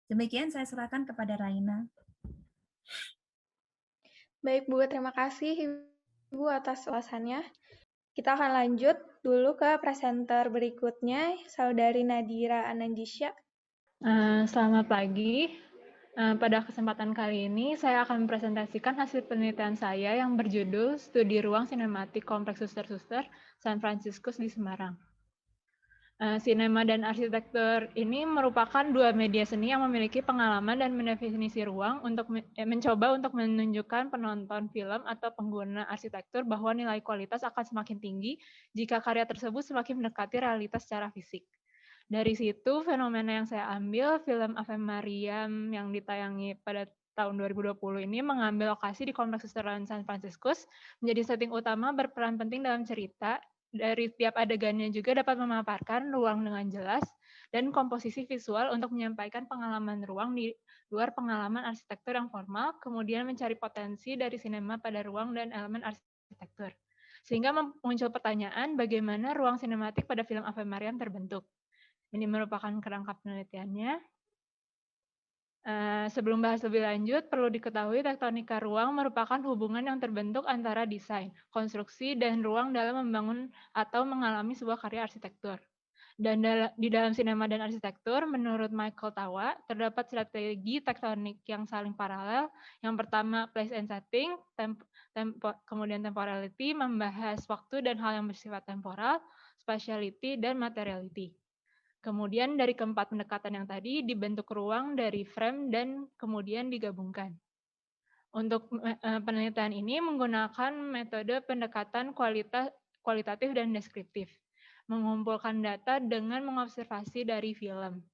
Demikian saya serahkan kepada Raina. Baik Bu, terima kasih Ibu atas ulasannya. Kita akan lanjut dulu ke presenter berikutnya, Saudari Nadira Anandisya. Selamat pagi. Pada kesempatan kali ini, saya akan mempresentasikan hasil penelitian saya yang berjudul Studi Ruang Sinematik Kompleks Suster-Suster San Franciscus di Semarang. Sinema dan arsitektur ini merupakan dua media seni yang memiliki pengalaman dan mendefinisi ruang untuk mencoba untuk menunjukkan penonton film atau pengguna arsitektur bahwa nilai kualitas akan semakin tinggi jika karya tersebut semakin mendekati realitas secara fisik. Dari situ, fenomena yang saya ambil, film Ave Mariam yang ditayangi pada tahun 2020 ini mengambil lokasi di Kompleks Susteran San Franciscus menjadi setting utama berperan penting dalam cerita. Dari tiap adegannya juga dapat memaparkan ruang dengan jelas dan komposisi visual untuk menyampaikan pengalaman ruang di luar pengalaman arsitektur yang formal, kemudian mencari potensi dari sinema pada ruang dan elemen arsitektur. Sehingga muncul pertanyaan bagaimana ruang sinematik pada film Ave Mariam terbentuk. Ini merupakan kerangka penelitiannya. Sebelum bahas lebih lanjut, perlu diketahui tektonika ruang merupakan hubungan yang terbentuk antara desain, konstruksi, dan ruang dalam membangun atau mengalami sebuah karya arsitektur. Dan di dalam sinema dan arsitektur, menurut Michael Tawa, terdapat strategi tektonik yang saling paralel. Yang pertama, place and setting, kemudian temporality, membahas waktu dan hal yang bersifat temporal, spatiality, dan materiality. Kemudian dari keempat pendekatan yang tadi dibentuk ruang dari frame dan kemudian digabungkan. Untuk penelitian ini menggunakan metode pendekatan kualitatif dan deskriptif, mengumpulkan data dengan mengobservasi dari film.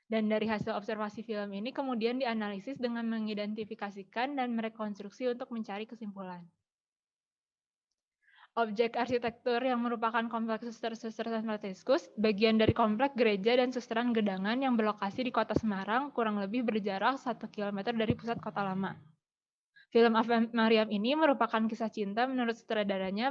Dan dari hasil observasi film ini kemudian dianalisis dengan mengidentifikasikan dan merekonstruksi untuk mencari kesimpulan. Objek arsitektur yang merupakan kompleks suster-suster San Franciscus, bagian dari kompleks gereja dan susteran gedangan yang berlokasi di kota Semarang, kurang lebih berjarak 1 km dari pusat kota lama. Film Ave Mariam ini merupakan kisah cinta menurut sutradaranya.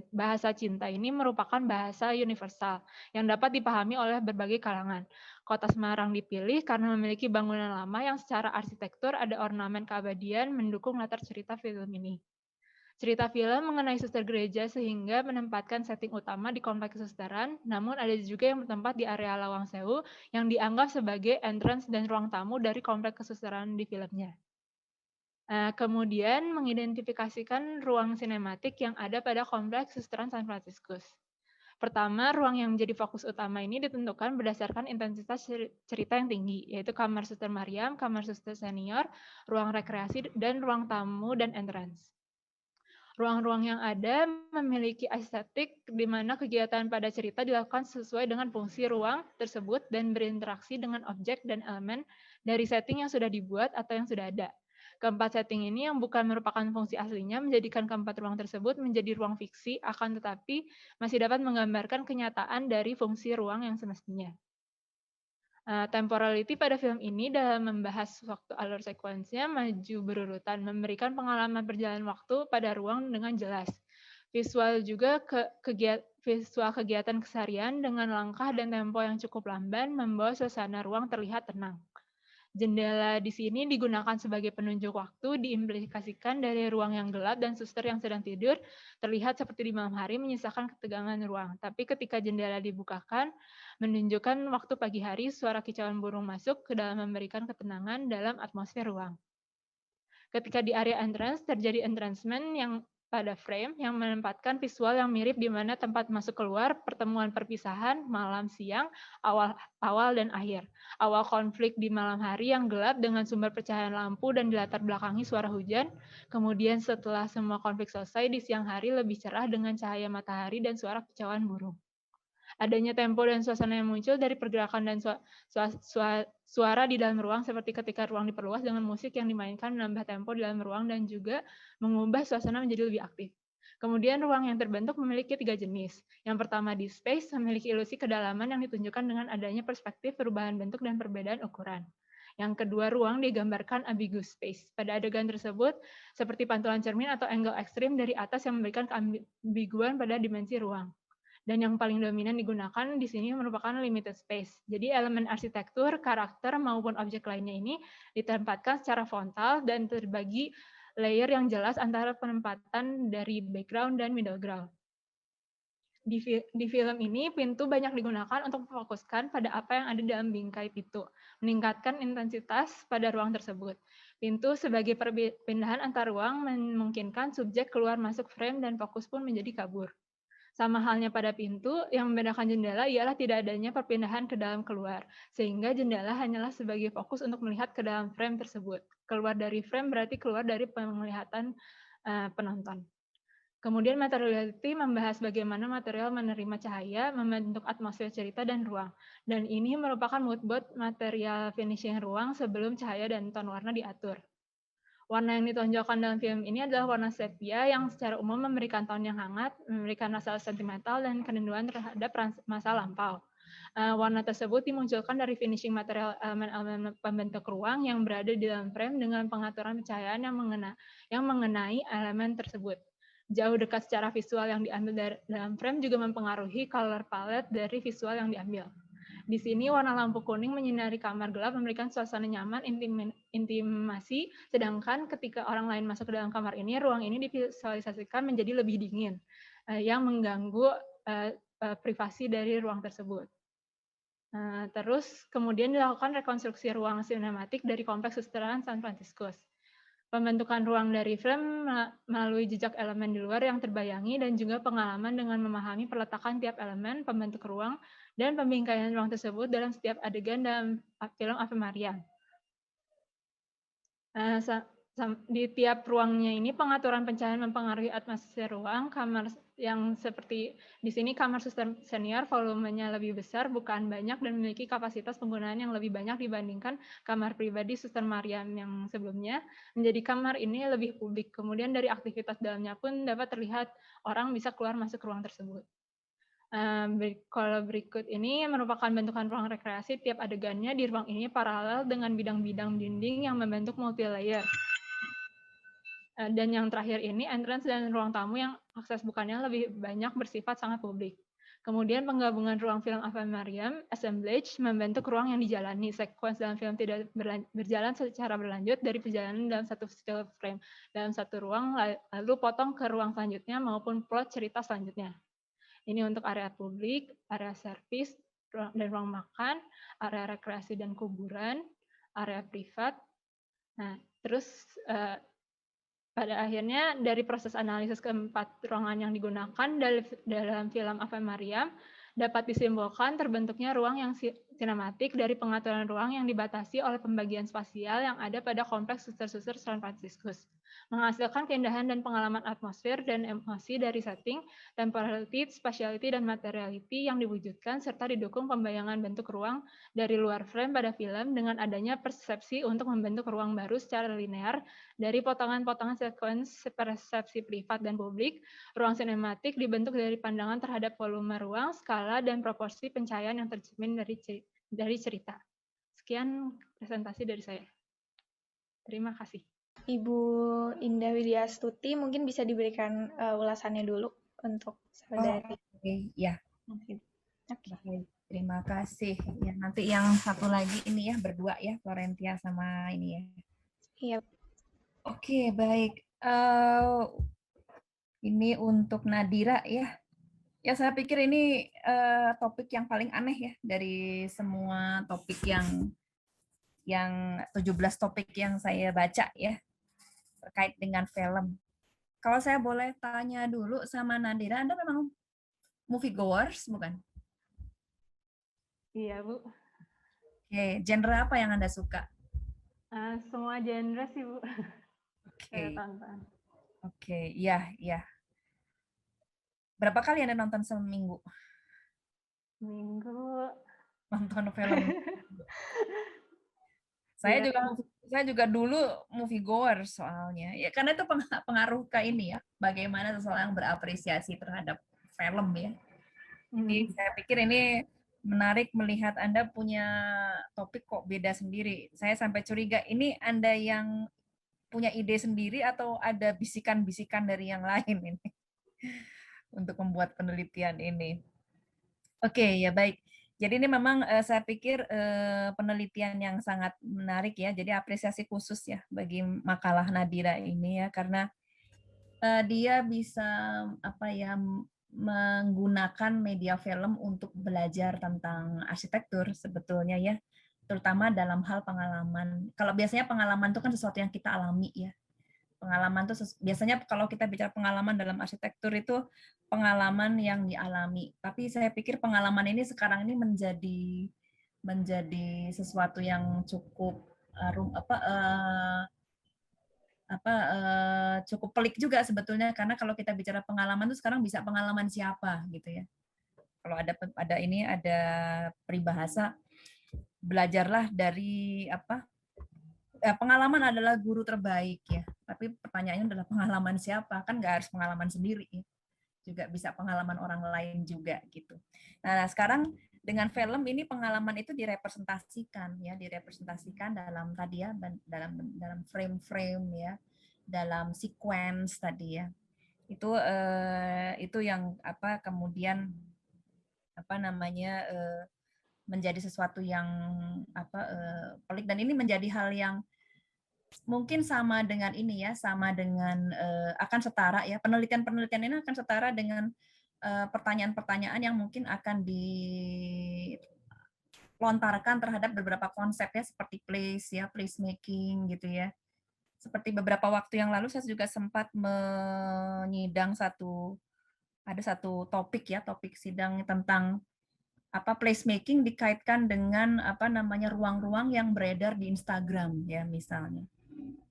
Bahasa cinta ini merupakan bahasa universal yang dapat dipahami oleh berbagai kalangan. Kota Semarang dipilih karena memiliki bangunan lama yang secara arsitektur ada ornamen keabadian mendukung latar cerita film ini. Cerita film mengenai suster gereja sehingga menempatkan setting utama di kompleks susteran, namun ada juga yang bertempat di area Lawang Sewu yang dianggap sebagai entrance dan ruang tamu dari kompleks kesusteran di filmnya. Kemudian mengidentifikasikan ruang sinematik yang ada pada kompleks susteran San Franciscus. Pertama, ruang yang menjadi fokus utama ini ditentukan berdasarkan intensitas cerita yang tinggi, yaitu kamar suster Mariam, kamar suster senior, ruang rekreasi, dan ruang tamu dan entrance. Ruang-ruang yang ada memiliki estetik di mana kegiatan pada cerita dilakukan sesuai dengan fungsi ruang tersebut dan berinteraksi dengan objek dan elemen dari setting yang sudah dibuat atau yang sudah ada. Keempat setting ini yang bukan merupakan fungsi aslinya menjadikan keempat ruang tersebut menjadi ruang fiksi, akan tetapi masih dapat menggambarkan kenyataan dari fungsi ruang yang semestinya. Temporality pada film ini dalam membahas waktu alur sekuensnya maju berurutan, memberikan pengalaman perjalanan waktu pada ruang dengan jelas. Visual juga visual kegiatan keseharian dengan langkah dan tempo yang cukup lamban membawa suasana ruang terlihat tenang. Jendela di sini digunakan sebagai penunjuk waktu, diimplikasikan dari ruang yang gelap dan suster yang sedang tidur terlihat seperti di malam hari menyisakan ketegangan ruang. Tapi ketika jendela dibukakan, menunjukkan waktu pagi hari, suara kicauan burung masuk ke dalam memberikan ketenangan dalam atmosfer ruang. Ketika di area entrance, terjadi entrancement yang pada frame yang menempatkan visual yang mirip di mana tempat masuk keluar, pertemuan perpisahan, malam siang, awal dan akhir. Awal konflik di malam hari yang gelap dengan sumber pencahayaan lampu dan dilatar belakangi suara hujan. Kemudian setelah semua konflik selesai, di siang hari lebih cerah dengan cahaya matahari dan suara kicauan burung. Adanya tempo dan suasana yang muncul dari pergerakan dan suara di dalam ruang seperti ketika ruang diperluas dengan musik yang dimainkan menambah tempo di dalam ruang dan juga mengubah suasana menjadi lebih aktif. Kemudian ruang yang terbentuk memiliki 3 jenis. Yang pertama di space memiliki ilusi kedalaman yang ditunjukkan dengan adanya perspektif perubahan bentuk dan perbedaan ukuran. Yang kedua, ruang digambarkan ambiguous space. Pada adegan tersebut, seperti pantulan cermin atau angle ekstrim dari atas yang memberikan keambiguan pada dimensi ruang. Dan yang paling dominan digunakan di sini merupakan limited space. Jadi elemen arsitektur, karakter, maupun objek lainnya ini ditempatkan secara frontal dan terbagi layer yang jelas antara penempatan dari background dan middle ground. Di film ini, pintu banyak digunakan untuk memfokuskan pada apa yang ada dalam bingkai pintu, meningkatkan intensitas pada ruang tersebut. Pintu sebagai perpindahan antar ruang memungkinkan subjek keluar masuk frame dan fokus pun menjadi kabur. Sama halnya pada pintu, yang membedakan jendela ialah tidak adanya perpindahan ke dalam keluar, sehingga jendela hanyalah sebagai fokus untuk melihat ke dalam frame tersebut. Keluar dari frame berarti keluar dari penglihatan penonton. Kemudian materiality membahas bagaimana material menerima cahaya, membentuk atmosfer cerita dan ruang. Dan ini merupakan mood board material finishing ruang sebelum cahaya dan ton warna diatur. Warna yang ditonjolkan dalam film ini adalah warna sepia yang secara umum memberikan tone yang hangat, memberikan rasa sentimental dan kerinduan terhadap masa lampau. Warna tersebut dimunculkan dari finishing material elemen-elemen pembentuk ruang yang berada di dalam frame dengan pengaturan pencahayaan yang mengenai elemen tersebut. Jauh dekat secara visual yang diambil dari dalam frame juga mempengaruhi color palette dari visual yang diambil. Di sini warna lampu kuning menyinari kamar gelap memberikan suasana nyaman, intimasi, sedangkan ketika orang lain masuk ke dalam kamar ini, ruang ini divisualisasikan menjadi lebih dingin, yang mengganggu privasi dari ruang tersebut. Terus kemudian dilakukan rekonstruksi ruang sinematik dari kompleks susteran San Franciscus. Pembentukan ruang dari frame melalui jejak elemen di luar yang terbayangi dan juga pengalaman dengan memahami peletakan tiap elemen pembentuk ruang dan pembingkaian ruang tersebut dalam setiap adegan dalam film Ave Maria. Di tiap ruangnya ini pengaturan pencahayaan mempengaruhi atmosfer ruang. Kamar yang seperti di sini kamar suster senior volumenya lebih besar, bukan banyak, dan memiliki kapasitas penggunaan yang lebih banyak dibandingkan kamar pribadi suster Mariam yang sebelumnya. Menjadi kamar ini lebih publik. Kemudian dari aktivitas dalamnya pun dapat terlihat orang bisa keluar masuk ruang tersebut. Kalau berikut ini merupakan bentukan ruang rekreasi. Tiap adegannya di ruang ini paralel dengan bidang-bidang dinding yang membentuk multi-layer. Dan yang terakhir ini, entrance dan ruang tamu yang akses bukannya lebih banyak bersifat sangat publik. Kemudian penggabungan ruang film Ave Maria, assemblage, membentuk ruang yang dijalani. Sequence dalam film tidak berjalan secara berlanjut dari perjalanan dalam satu still frame dalam satu ruang, lalu potong ke ruang selanjutnya maupun plot cerita selanjutnya. Ini untuk area publik, area servis, dan ruang makan, area rekreasi dan kuburan, area privat. Nah, terus pada akhirnya dari proses analisis keempat ruangan yang digunakan dalam film Ave Maria dapat disimpulkan terbentuknya ruang yang sinematik dari pengaturan ruang yang dibatasi oleh pembagian spasial yang ada pada kompleks suster-suster San Franciscus, menghasilkan keindahan dan pengalaman atmosfer dan emosi dari setting, temporality, spatiality, dan materiality yang diwujudkan serta didukung pembayangan bentuk ruang dari luar frame pada film dengan adanya persepsi untuk membentuk ruang baru secara linear dari potongan-potongan sekuens persepsi privat dan publik. Ruang sinematik dibentuk dari pandangan terhadap volume ruang, skala, dan proporsi pencahayaan yang tercermin dari cerita. Sekian presentasi dari saya. Terima kasih. Ibu Indah Widyastuti mungkin bisa diberikan ulasannya dulu untuk saudari. Oke, ya. Oke. Baik, terima kasih. Ya, nanti yang satu lagi ini ya, berdua ya, Florentia sama ini ya. Iya. Oke, baik. Ini untuk Nadira ya. Ya, saya pikir ini topik yang paling aneh ya dari semua topik yang 17 topik yang saya baca ya terkait dengan film. Kalau saya boleh tanya dulu sama Nadira, Anda memang movie goers bukan? Iya, Bu. Oke, genre apa yang Anda suka? Semua genre sih, Bu. Oke. Saya tonton. Oke, iya. Berapa kali Anda nonton seminggu? Minggu. Nonton film. Saya juga dulu movie goer soalnya. Ya karena itu pengaruh ke ini ya, bagaimana seseorang berapresiasi terhadap film ya. Jadi saya pikir ini menarik melihat Anda punya topik kok beda sendiri. Saya sampai curiga ini Anda yang punya ide sendiri atau ada bisikan-bisikan dari yang lain ini untuk membuat penelitian ini. Oke, ya baik. Jadi ini memang saya pikir penelitian yang sangat menarik ya. Jadi apresiasi khusus ya bagi makalah Nadira ini ya karena dia bisa menggunakan media film untuk belajar tentang arsitektur sebetulnya ya. Terutama dalam hal pengalaman. Kalau biasanya pengalaman itu kan sesuatu yang kita alami ya. Pengalaman itu biasanya kalau kita bicara pengalaman dalam arsitektur itu pengalaman yang dialami. Tapi saya pikir pengalaman ini sekarang ini menjadi sesuatu yang cukup cukup pelik juga sebetulnya karena kalau kita bicara pengalaman itu sekarang bisa pengalaman siapa gitu ya. Kalau ada peribahasa belajarlah dari pengalaman adalah guru terbaik ya. Tapi pertanyaannya adalah pengalaman siapa? Kan nggak harus pengalaman sendiri ya. Juga bisa pengalaman orang lain juga gitu. Nah, sekarang dengan film ini pengalaman itu direpresentasikan ya, direpresentasikan dalam tadi ya, dalam frame-frame ya, dalam sequence tadi ya. Itu yang apa kemudian apa namanya menjadi sesuatu yang pelik, dan ini menjadi hal yang mungkin sama dengan ini ya, sama dengan akan setara ya, penelitian-penelitian ini akan setara dengan pertanyaan-pertanyaan yang mungkin akan dilontarkan terhadap beberapa konsep ya, seperti place ya, placemaking gitu ya. Seperti beberapa waktu yang lalu saya juga sempat menyidang ada satu topik ya, topik sidang tentang placemaking dikaitkan dengan ruang-ruang yang beredar di Instagram ya misalnya.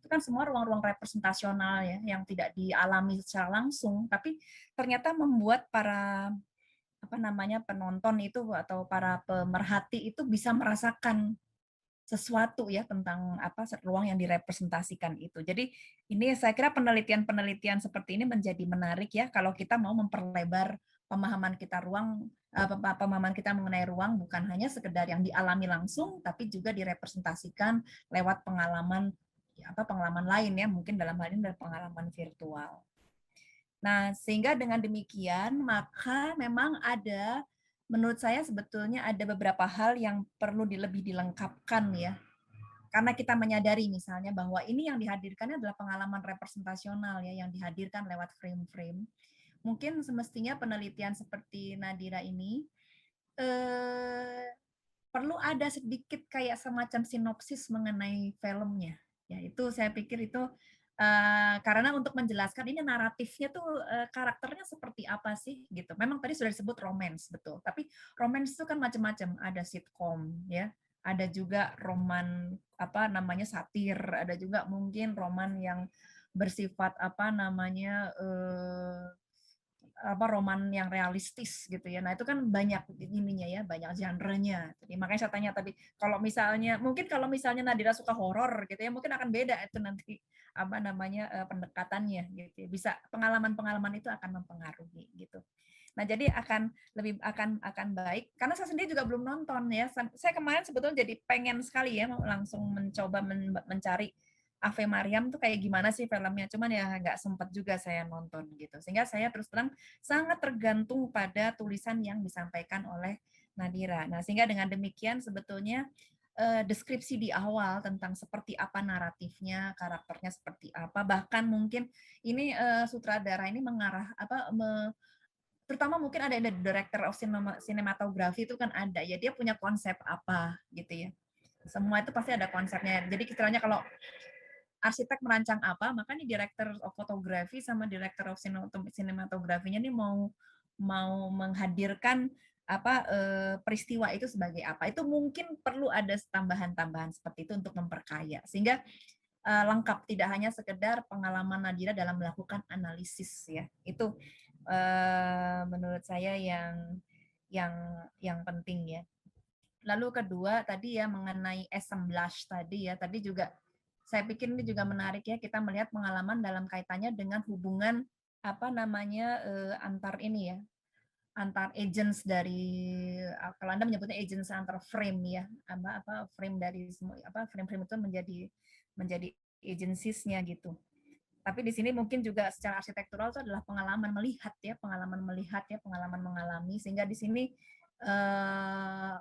Itu kan semua ruang-ruang representasional ya yang tidak dialami secara langsung, tapi ternyata membuat para penonton itu atau para pemerhati itu bisa merasakan sesuatu ya tentang ruang yang direpresentasikan itu. Jadi ini saya kira penelitian-penelitian seperti ini menjadi menarik ya kalau kita mau memperlebar pemahaman kita mengenai ruang, bukan hanya sekedar yang dialami langsung, tapi juga direpresentasikan lewat pengalaman lain ya, mungkin dalam hal ini adalah pengalaman virtual. Nah, sehingga dengan demikian maka memang menurut saya sebetulnya ada beberapa hal yang perlu lebih dilengkapkan ya. Karena kita menyadari misalnya bahwa ini yang dihadirkannya adalah pengalaman representasional ya, yang dihadirkan lewat frame-frame. Mungkin semestinya penelitian seperti Nadira ini perlu ada sedikit kayak semacam sinopsis mengenai filmnya. Ya, itu saya pikir itu karena untuk menjelaskan ini naratifnya tuh karakternya seperti apa sih gitu. Memang tadi sudah disebut romance, betul. Tapi romance itu kan macam-macam. Ada sitcom ya, ada juga roman satir, ada juga mungkin roman yang bersifat roman yang realistis gitu ya. Nah, itu kan banyak ininya ya, banyak genre-nya. Jadi makanya saya tanya tadi, kalau misalnya Nadira suka horor gitu ya, mungkin akan beda itu nanti pendekatannya gitu ya. Bisa pengalaman-pengalaman itu akan mempengaruhi gitu. Nah, jadi akan baik karena saya sendiri juga belum nonton ya. Saya kemarin sebetulnya jadi pengen sekali ya langsung mencoba mencari Ave Maryam tuh kayak gimana sih filmnya, cuman ya nggak sempat juga saya nonton gitu. Sehingga saya terus terang sangat tergantung pada tulisan yang disampaikan oleh Nadira. Nah, sehingga dengan demikian sebetulnya deskripsi di awal tentang seperti apa naratifnya, karakternya seperti apa, bahkan mungkin ini sutradara ini mengarah terutama mungkin ada director of cinematography itu kan ada ya, dia punya konsep apa gitu ya. Semua itu pasti ada konsepnya. Jadi istilahnya kalau arsitek merancang apa, maka nih director of photography sama director of cinematografinya nih mau menghadirkan peristiwa itu sebagai apa. Itu mungkin perlu ada tambahan-tambahan seperti itu untuk memperkaya sehingga lengkap, tidak hanya sekedar pengalaman Nadira dalam melakukan analisis ya. Itu menurut saya yang penting ya. Lalu kedua tadi ya mengenai assemblage tadi ya, tadi juga saya pikir ini juga menarik ya, kita melihat pengalaman dalam kaitannya dengan hubungan antar ini ya, antar agents dari, kalau Anda menyebutnya agents antar frame ya, frame dari semua frame-frame itu menjadi agencies-nya gitu. Tapi di sini mungkin juga secara arsitektural itu adalah pengalaman melihat ya, pengalaman mengalami, sehingga di sini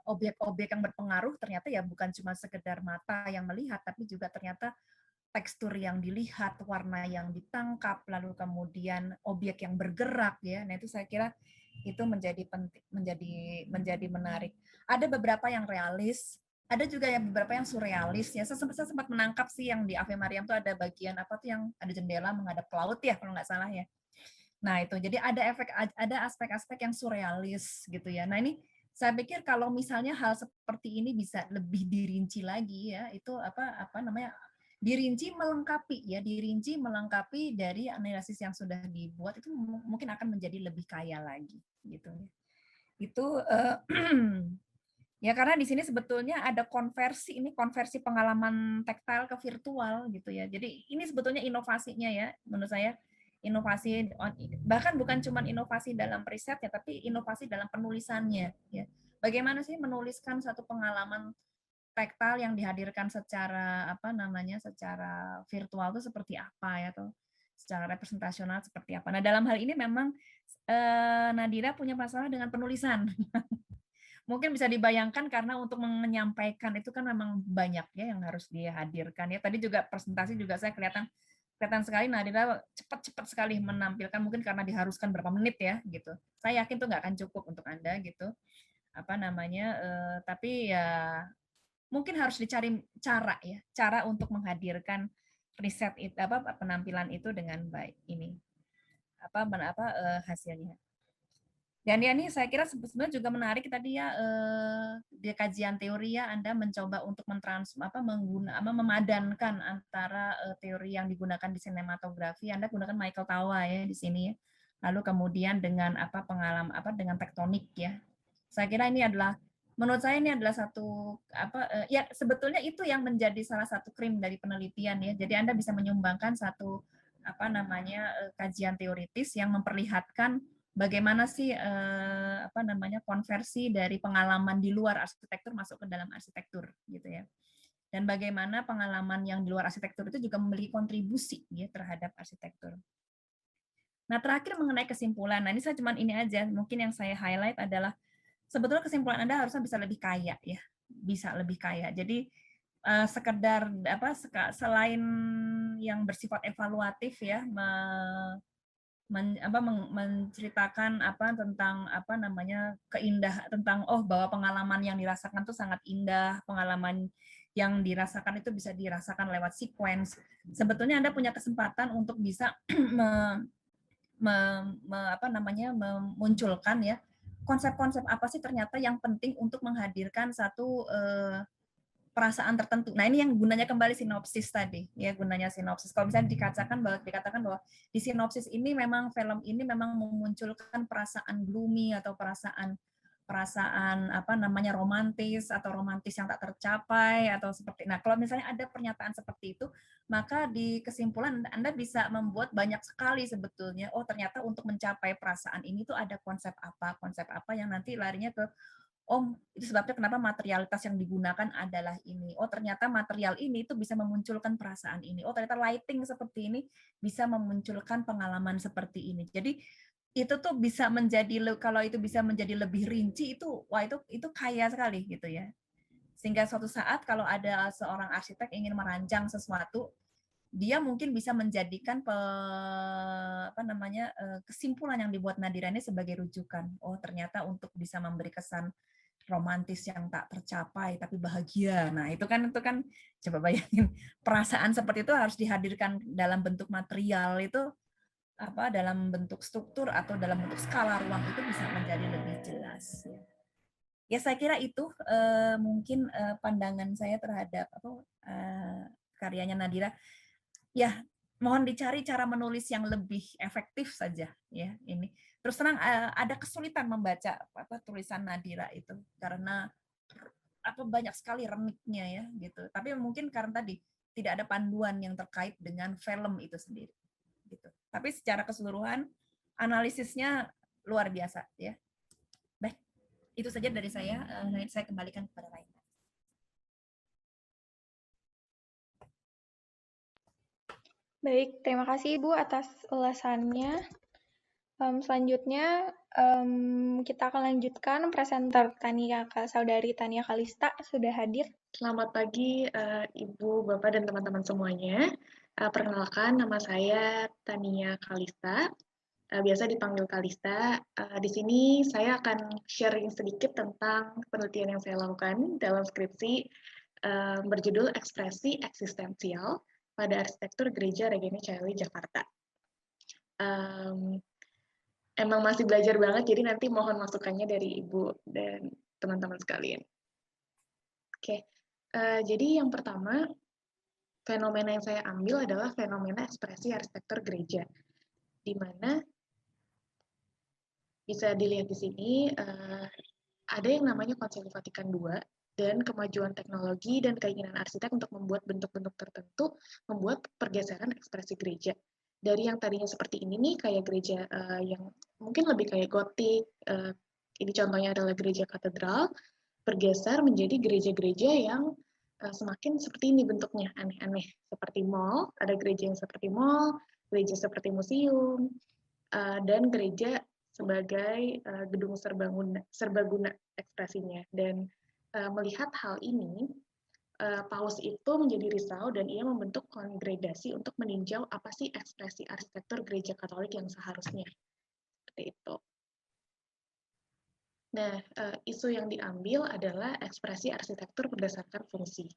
objek-objek yang berpengaruh ternyata ya bukan cuma sekedar mata yang melihat, tapi juga ternyata tekstur yang dilihat, warna yang ditangkap, lalu kemudian objek yang bergerak ya. Nah, itu saya kira itu menjadi penting, menjadi menarik. Ada beberapa yang realis, ada juga yang beberapa yang surrealis ya. Saya sempat menangkap sih yang di Ave Maryam tuh ada bagian yang ada jendela menghadap ke laut ya kalau nggak salah ya. Nah, itu jadi ada aspek-aspek yang surrealis gitu ya. Nah, ini saya pikir kalau misalnya hal seperti ini bisa lebih dirinci lagi ya, itu dirinci melengkapi dari analisis yang sudah dibuat, itu mungkin akan menjadi lebih kaya lagi gitu ya. Itu Ya, karena di sini sebetulnya ada konversi pengalaman taktil ke virtual gitu ya. Jadi ini sebetulnya inovasinya ya, menurut saya inovasi bahkan bukan cuma inovasi dalam risetnya, tapi inovasi dalam penulisannya ya. Bagaimana sih menuliskan satu pengalaman taktil yang dihadirkan secara secara virtual itu seperti apa ya, atau secara representasional seperti apa. Nah, dalam hal ini memang Nadira punya masalah dengan penulisan. Mungkin bisa dibayangkan karena untuk menyampaikan itu kan memang banyak ya yang harus dihadirkan ya. Tadi juga presentasi juga saya kelihatan sekali Nadira cepat sekali menampilkan, mungkin karena diharuskan berapa menit ya gitu. Saya yakin itu nggak akan cukup untuk Anda gitu. Tapi ya mungkin harus dicari cara untuk menghadirkan riset itu penampilan itu dengan baik ini. Hasilnya. Dan ya ini saya kira sebenarnya juga menarik tadi ya di kajian teori ya Anda mencoba untuk memadankan antara teori yang digunakan di sinematografi. Anda gunakan Michael Tawa ya di sini ya. Lalu kemudian dengan pengalaman dengan tektonik ya. Saya kira ini adalah menurut saya ini adalah satu ya sebetulnya itu yang menjadi salah satu krim dari penelitian ya. Jadi Anda bisa menyumbangkan satu kajian teoritis yang memperlihatkan bagaimana sih konversi dari pengalaman di luar arsitektur masuk ke dalam arsitektur gitu ya. Dan bagaimana pengalaman yang di luar arsitektur itu juga memiliki kontribusi ya terhadap arsitektur. Nah, terakhir mengenai kesimpulan. Nah, ini saya cuman ini aja, mungkin yang saya highlight adalah sebetulnya kesimpulan Anda harusnya bisa lebih kaya ya. Bisa lebih kaya. Jadi sekedar selain yang bersifat evaluatif ya, menceritakan tentang tentang bahwa pengalaman yang dirasakan itu sangat indah, pengalaman yang dirasakan itu bisa dirasakan lewat sequence. Sebetulnya Anda punya kesempatan untuk bisa memunculkan ya konsep-konsep apa sih ternyata yang penting untuk menghadirkan satu perasaan tertentu. Nah, ini yang gunanya kembali sinopsis tadi, ya gunanya sinopsis. Kalau misalnya dikatakan bahwa di sinopsis ini memang film ini memang memunculkan perasaan gloomy atau perasaan romantis atau romantis yang tak tercapai atau seperti. Nah, kalau misalnya ada pernyataan seperti itu, maka di kesimpulan Anda bisa membuat banyak sekali sebetulnya. Oh, ternyata untuk mencapai perasaan ini tuh ada konsep apa yang nanti larinya ke itu sebabnya kenapa materialitas yang digunakan adalah ini. Oh, ternyata material ini itu bisa memunculkan perasaan ini. Oh, ternyata lighting seperti ini bisa memunculkan pengalaman seperti ini. Jadi itu tuh bisa menjadi, kalau itu bisa menjadi lebih rinci, itu kaya sekali gitu ya. Sehingga suatu saat kalau ada seorang arsitek ingin merancang sesuatu, dia mungkin bisa menjadikan kesimpulan yang dibuat Nadira ini sebagai rujukan. Oh, ternyata untuk bisa memberi kesan romantis yang tak tercapai tapi bahagia. Nah, itu kan coba bayangin perasaan seperti itu harus dihadirkan dalam bentuk material itu dalam bentuk struktur atau dalam bentuk skala ruang itu bisa menjadi lebih jelas. Ya saya kira itu mungkin pandangan saya terhadap karyanya Nadira. Ya, mohon dicari cara menulis yang lebih efektif saja ya ini. Terus terang ada kesulitan membaca tulisan Nadira itu karena banyak sekali remiknya ya gitu. Tapi mungkin karena tadi tidak ada panduan yang terkait dengan film itu sendiri gitu. Tapi secara keseluruhan analisisnya luar biasa ya. Baik, itu saja dari saya. Saya kembalikan kepada Raina. Baik, terima kasih Ibu atas ulasannya. Selanjutnya kita akan lanjutkan presenter Saudari Tania Kalista sudah hadir. Selamat pagi Ibu, Bapak, dan teman-teman semuanya. Perkenalkan, nama saya Tania Kalista. Biasa dipanggil Kalista. Di sini saya akan sharing sedikit tentang penelitian yang saya lakukan dalam skripsi berjudul Ekspresi Eksistensial pada Arsitektur Gereja Regeni Caeli, Jakarta. Emang masih belajar banget, jadi nanti mohon masukannya dari Ibu dan teman-teman sekalian. Oke, jadi yang pertama, fenomena yang saya ambil adalah fenomena ekspresi arsitektur gereja, di mana bisa dilihat di sini ada yang namanya Konsili Vatikan II, dan kemajuan teknologi dan keinginan arsitek untuk membuat bentuk-bentuk tertentu membuat pergeseran ekspresi gereja. Dari yang tadinya seperti ini nih, kayak gereja yang mungkin lebih kayak gotik, ini contohnya adalah gereja katedral, bergeser menjadi gereja-gereja yang semakin seperti ini bentuknya, aneh-aneh. Seperti mall, ada gereja yang seperti mall, gereja seperti museum, dan gereja sebagai gedung serbaguna ekspresinya. Dan melihat hal ini, Paus itu menjadi risau dan ia membentuk kongregasi untuk meninjau apa sih ekspresi arsitektur gereja Katolik yang seharusnya. Seperti itu. Nah, isu yang diambil adalah ekspresi arsitektur berdasarkan fungsi.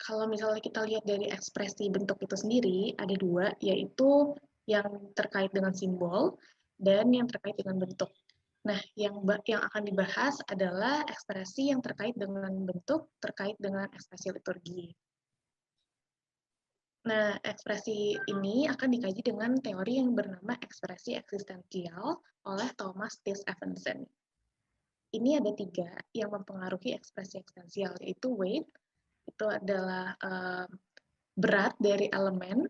Kalau misalnya kita lihat dari ekspresi bentuk itu sendiri, ada dua, yaitu yang terkait dengan simbol dan yang terkait dengan bentuk. Nah, yang akan dibahas adalah ekspresi yang terkait dengan bentuk, terkait dengan ekspresi liturgi. Nah, ekspresi ini akan dikaji dengan teori yang bernama ekspresi eksistensial oleh Thomas T. Stevenson. Ini ada 3 yang mempengaruhi ekspresi eksistensial, yaitu weight, itu adalah berat dari elemen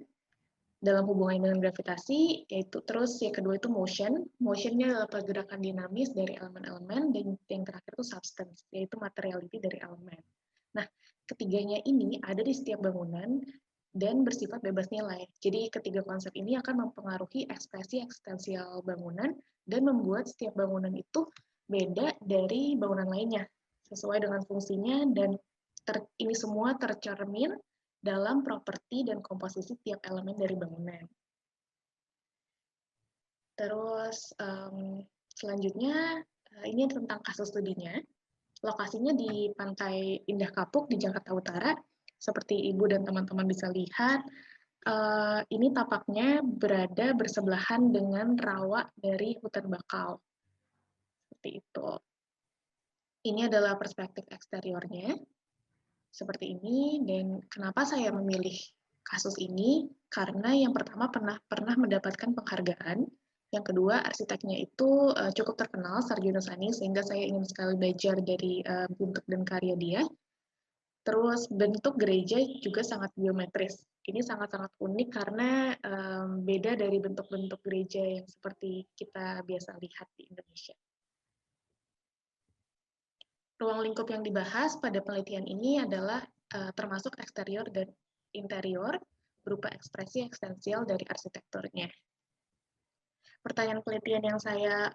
dalam hubungan dengan gravitasi, yaitu terus yang kedua itu motion. Motionnya adalah pergerakan dinamis dari elemen-elemen, dan yang terakhir itu substance, yaitu materiality dari elemen. Nah, ketiganya ini ada di setiap bangunan dan bersifat bebas nilai. Jadi ketiga konsep ini akan mempengaruhi ekspresi eksistensial bangunan dan membuat setiap bangunan itu beda dari bangunan lainnya sesuai dengan fungsinya, dan ini semua tercermin dalam properti dan komposisi tiap elemen dari bangunan. Terus selanjutnya ini tentang kasus studinya. Lokasinya di Pantai Indah Kapuk di Jakarta Utara. Seperti Ibu dan teman-teman bisa lihat, ini tapaknya berada bersebelahan dengan rawa dari hutan bakau. Seperti itu. Ini adalah perspektif eksteriornya. Seperti ini, dan kenapa saya memilih kasus ini? Karena yang pertama pernah mendapatkan penghargaan, yang kedua arsiteknya itu cukup terkenal, Sarjono Sani, sehingga saya ingin sekali belajar dari bentuk dan karya dia. Terus bentuk gereja juga sangat geometris. Ini sangat-sangat unik karena beda dari bentuk-bentuk gereja yang seperti kita biasa lihat di Indonesia. Ruang lingkup yang dibahas pada penelitian ini adalah termasuk eksterior dan interior berupa ekspresi eksistensial dari arsitekturnya. Pertanyaan penelitian yang saya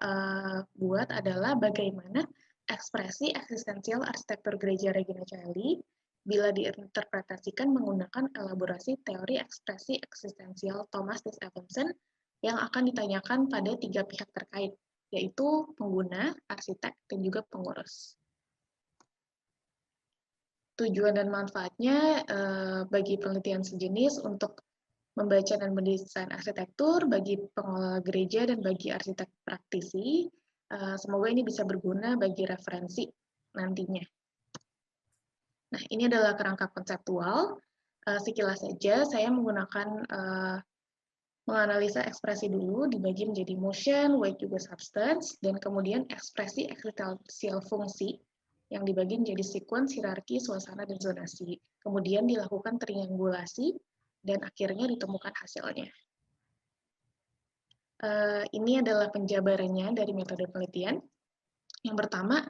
buat adalah bagaimana ekspresi eksistensial arsitektur gereja Regina Coeli bila diinterpretasikan menggunakan elaborasi teori ekspresi eksistensial Thomas T. Stevenson yang akan ditanyakan pada 3 pihak terkait, yaitu pengguna, arsitek, dan juga pengurus. Tujuan dan manfaatnya bagi penelitian sejenis untuk membaca dan mendesain arsitektur, bagi pengelola gereja dan bagi arsitek praktisi. Semoga ini bisa berguna bagi referensi nantinya. Nah, ini adalah kerangka konseptual. Sekilas saja saya menggunakan menganalisa ekspresi dulu, dibagi menjadi motion, weight juga substance, dan kemudian ekspresi eksistensial fungsi yang dibagi menjadi sequence, hierarki, suasana, dan zonasi. Kemudian dilakukan triangulasi, dan akhirnya ditemukan hasilnya. Ini adalah penjabarannya dari metode penelitian. Yang pertama,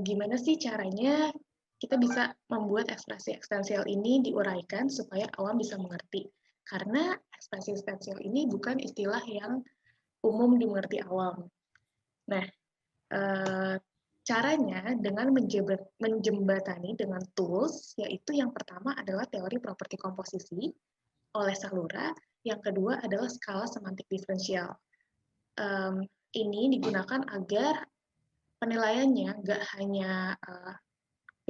gimana sih caranya kita bisa membuat ekspresi eksistensial ini diuraikan supaya awam bisa mengerti. Karena ekspresi eksistensial ini bukan istilah yang umum dimengerti awam. Nah, caranya dengan menjembatani dengan tools, yaitu yang pertama adalah teori properti komposisi oleh Salura, yang kedua adalah skala semantik diferensial. Ini digunakan agar penilaiannya nggak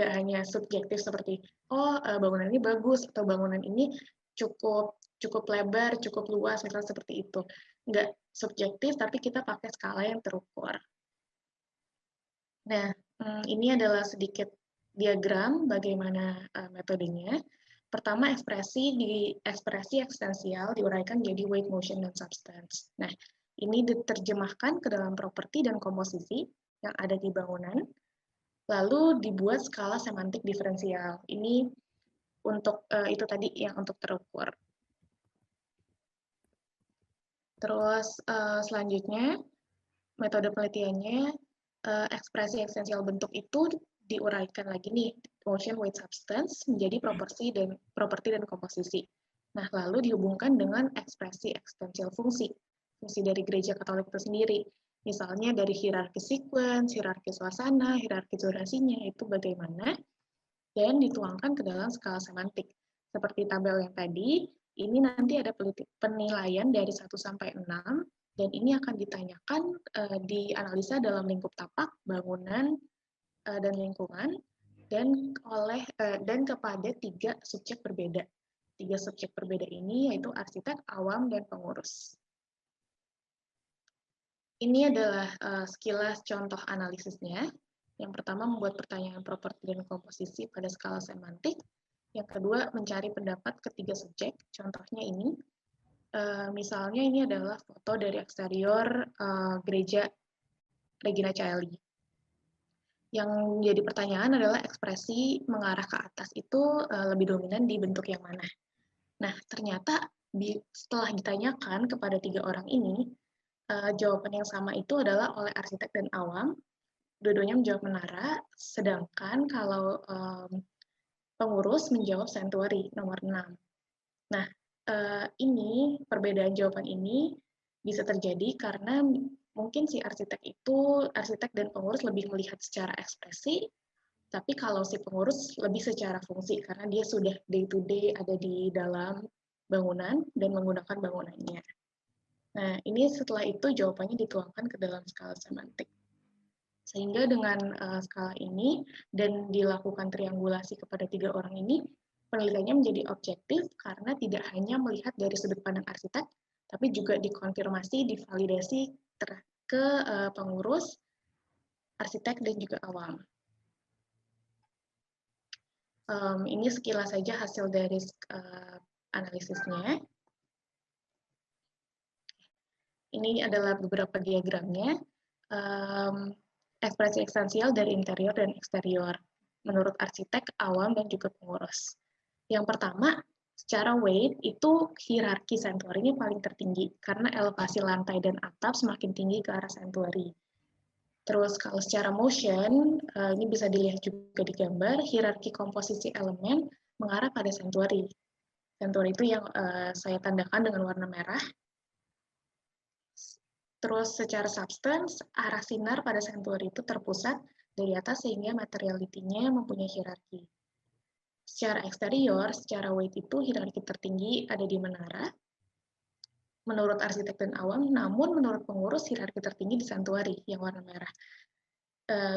hanya subjektif seperti bangunan ini bagus atau bangunan ini cukup lebar, cukup luas, misalnya seperti itu. Nggak subjektif, tapi kita pakai skala yang terukur. Nah, ini adalah sedikit diagram bagaimana metodenya. Pertama, ekspresi eksistensial diuraikan jadi weight, motion, dan substance. Nah, ini diterjemahkan ke dalam properti dan komposisi. yang ada di bangunan, lalu dibuat skala semantik diferensial. Ini untuk itu tadi yang untuk terukur. Terus selanjutnya metode penelitiannya ekspresi eksistensial bentuk itu diuraikan lagi nih, motion, weight, substance menjadi properti dan komposisi. Nah, lalu dihubungkan dengan ekspresi eksistensial fungsi dari gereja Katolik itu sendiri. Misalnya dari hierarki sequence, hierarki suasana, hierarki durasinya itu bagaimana, dan dituangkan ke dalam skala semantik. Seperti tabel yang tadi, ini nanti ada penilaian dari 1 sampai 6, dan ini akan ditanyakan dianalisa dalam lingkup tapak, bangunan, dan lingkungan, dan kepada 3 subjek berbeda. 3 subjek berbeda ini yaitu arsitek, awam, dan pengurus. Ini adalah sekilas contoh analisisnya. Yang pertama, membuat pertanyaan properti dan komposisi pada skala semantik. Yang kedua, mencari pendapat ketiga subjek. Contohnya ini. Misalnya ini adalah foto dari eksterior gereja Regina Caeli. Yang menjadi pertanyaan adalah ekspresi mengarah ke atas itu lebih dominan di bentuk yang mana. Nah, ternyata setelah ditanyakan kepada 3 orang ini, jawaban yang sama itu adalah oleh arsitek dan awam. Dua-duanya menjawab menara, sedangkan kalau pengurus menjawab sanctuary nomor 6. Nah, ini perbedaan jawaban ini bisa terjadi karena mungkin si arsitek dan pengurus lebih melihat secara ekspresi, tapi kalau si pengurus lebih secara fungsi karena dia sudah day to day ada di dalam bangunan dan menggunakan bangunannya. Nah, ini setelah itu jawabannya dituangkan ke dalam skala semantik. Sehingga dengan skala ini dan dilakukan triangulasi kepada 3 orang ini, penelitiannya menjadi objektif karena tidak hanya melihat dari sudut pandang arsitek, tapi juga dikonfirmasi, divalidasi ke pengurus, arsitek, dan juga awam. Ini sekilas saja hasil dari analisisnya. Ini adalah beberapa diagramnya. Ekspresi eksistensial dari interior dan eksterior menurut arsitek, awam, dan juga pengurus. Yang pertama, secara weight itu hierarki sanctuary-nya paling tertinggi karena elevasi lantai dan atap semakin tinggi ke arah sanctuary. Terus kalau secara motion, ini bisa dilihat juga di gambar, hierarki komposisi elemen mengarah pada sanctuary. Sanctuary itu yang saya tandakan dengan warna merah. Terus secara substance, arah sinar pada sanctuary itu terpusat dari atas sehingga materiality-nya mempunyai hierarki. Secara eksterior, secara weight itu hierarki tertinggi ada di menara, menurut arsitek dan awam, namun menurut pengurus hierarki tertinggi di sanctuary yang warna merah.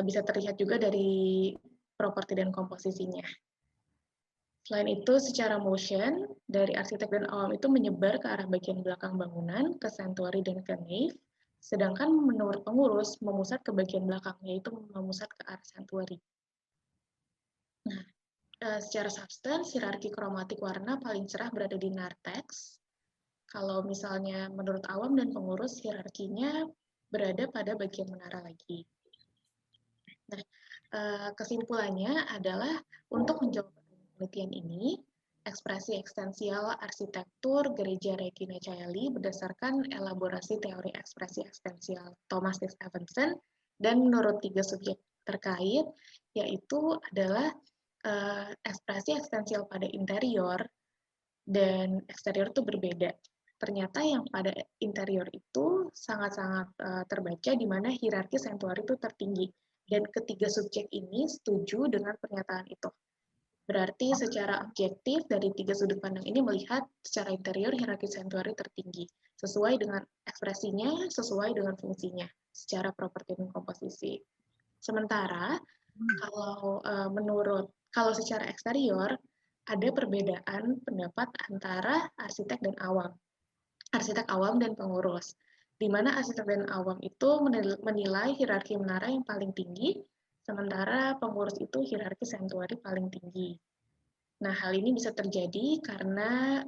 Bisa terlihat juga dari properti dan komposisinya. Selain itu, secara motion, dari arsitek dan awam itu menyebar ke arah bagian belakang bangunan, ke sanctuary dan ke nave, sedangkan menurut pengurus memusat ke bagian belakang, yaitu memusat ke arah sanctuary. Nah, secara substance, hierarki kromatik warna paling cerah berada di narthex. Kalau misalnya menurut awam dan pengurus, hierarkinya berada pada bagian menara lagi. Nah, kesimpulannya adalah untuk menjawab penelitian ini, ekspresi eksistensial arsitektur Gereja Regina Caeli berdasarkan elaborasi teori ekspresi eksistensial Thomas Stephenson dan menurut 3 subjek terkait, yaitu adalah ekspresi eksistensial pada interior dan eksterior itu berbeda. Ternyata yang pada interior itu sangat-sangat terbaca di mana hierarki sanctuary itu tertinggi. Dan ketiga subjek ini setuju dengan pernyataan itu. Berarti secara objektif dari 3 sudut pandang ini melihat secara interior hierarki sanctuary tertinggi, sesuai dengan ekspresinya, sesuai dengan fungsinya, secara properti dan komposisi. Sementara kalau secara eksterior ada perbedaan pendapat antara arsitek awam dan pengurus, di mana arsitek dan awam itu menilai hierarki menara yang paling tinggi, sementara pengurus itu hierarki sanctuary paling tinggi. Nah, hal ini bisa terjadi karena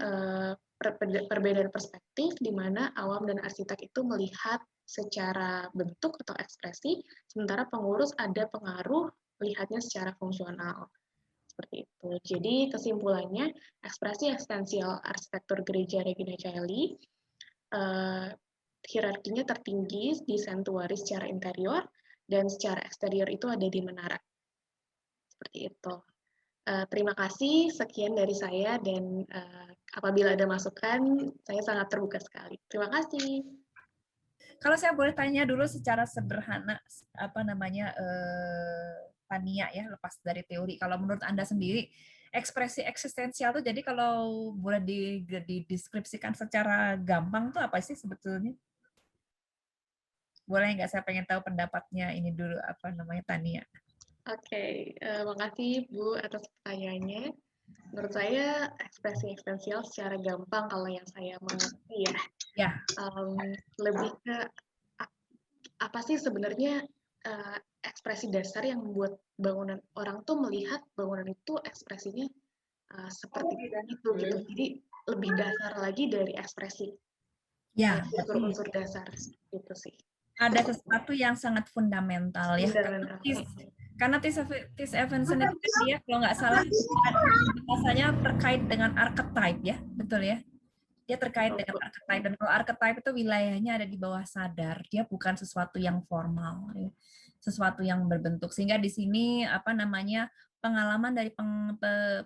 perbedaan perspektif di mana awam dan arsitek itu melihat secara bentuk atau ekspresi, sementara pengurus ada pengaruh lihatnya secara fungsional. Seperti itu. Jadi kesimpulannya, ekspresi eksistensial arsitektur gereja Regina Coeli, hierarkinya tertinggi di santuari secara interior, dan secara eksterior itu ada di menara. Seperti itu. Terima kasih, sekian dari saya, dan apabila ada masukan, saya sangat terbuka sekali. Terima kasih. Kalau saya boleh tanya dulu secara sederhana, apa namanya, Tania ya, lepas dari teori, kalau menurut Anda sendiri, ekspresi eksistensial itu jadi kalau boleh dideskripsikan secara gampang tuh apa sih sebetulnya? Boleh nggak, saya pengen tahu pendapatnya ini dulu, apa namanya, Tania. Oke, makasih Bu atas pertanyaannya. Menurut saya ekspresi eksistensial secara gampang kalau yang saya mengerti ya, lebih ke apa sih sebenarnya ekspresi dasar yang membuat bangunan orang tuh melihat bangunan itu ekspresinya seperti itu gitu. Jadi lebih dasar lagi dari ekspresi. Ya, unsur-unsur dasar gitu sih. Ada sesuatu yang sangat fundamental ya. Karena Tis Evanson itu kan dia kalau nggak salah bahasanya terkait dengan archetype ya, betul ya? Dia terkait dengan archetype, dan kalau archetype itu wilayahnya ada di bawah sadar, dia bukan sesuatu yang formal, ya. Sesuatu yang berbentuk. Sehingga di sini apa namanya, pengalaman dari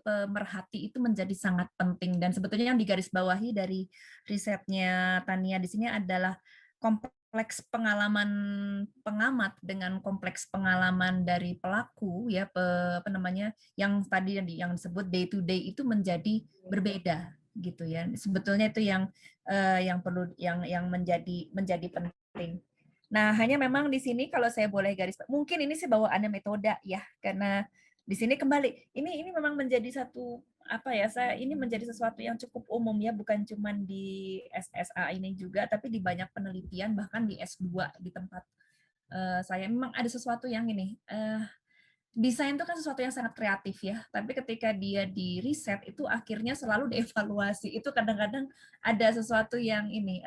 pemerhati itu menjadi sangat penting, dan sebetulnya yang digarisbawahi dari risetnya Tania di sini adalah kompleks pengalaman pengamat dengan kompleks pengalaman dari pelaku ya, apa namanya, yang tadi yang disebut day to day itu menjadi berbeda gitu ya. Sebetulnya itu yang perlu yang menjadi penting. Nah, hanya memang di sini kalau saya boleh mungkin ini sih bawaannya metode ya, karena di sini kembali ini memang menjadi satu apa ya, ini menjadi sesuatu yang cukup umum ya, bukan cuma di SSA ini juga, tapi di banyak penelitian, bahkan di S2 di tempat saya memang ada sesuatu yang ini, desain itu kan sesuatu yang sangat kreatif ya, tapi ketika dia di riset itu akhirnya selalu dievaluasi. Itu kadang-kadang ada sesuatu yang ini,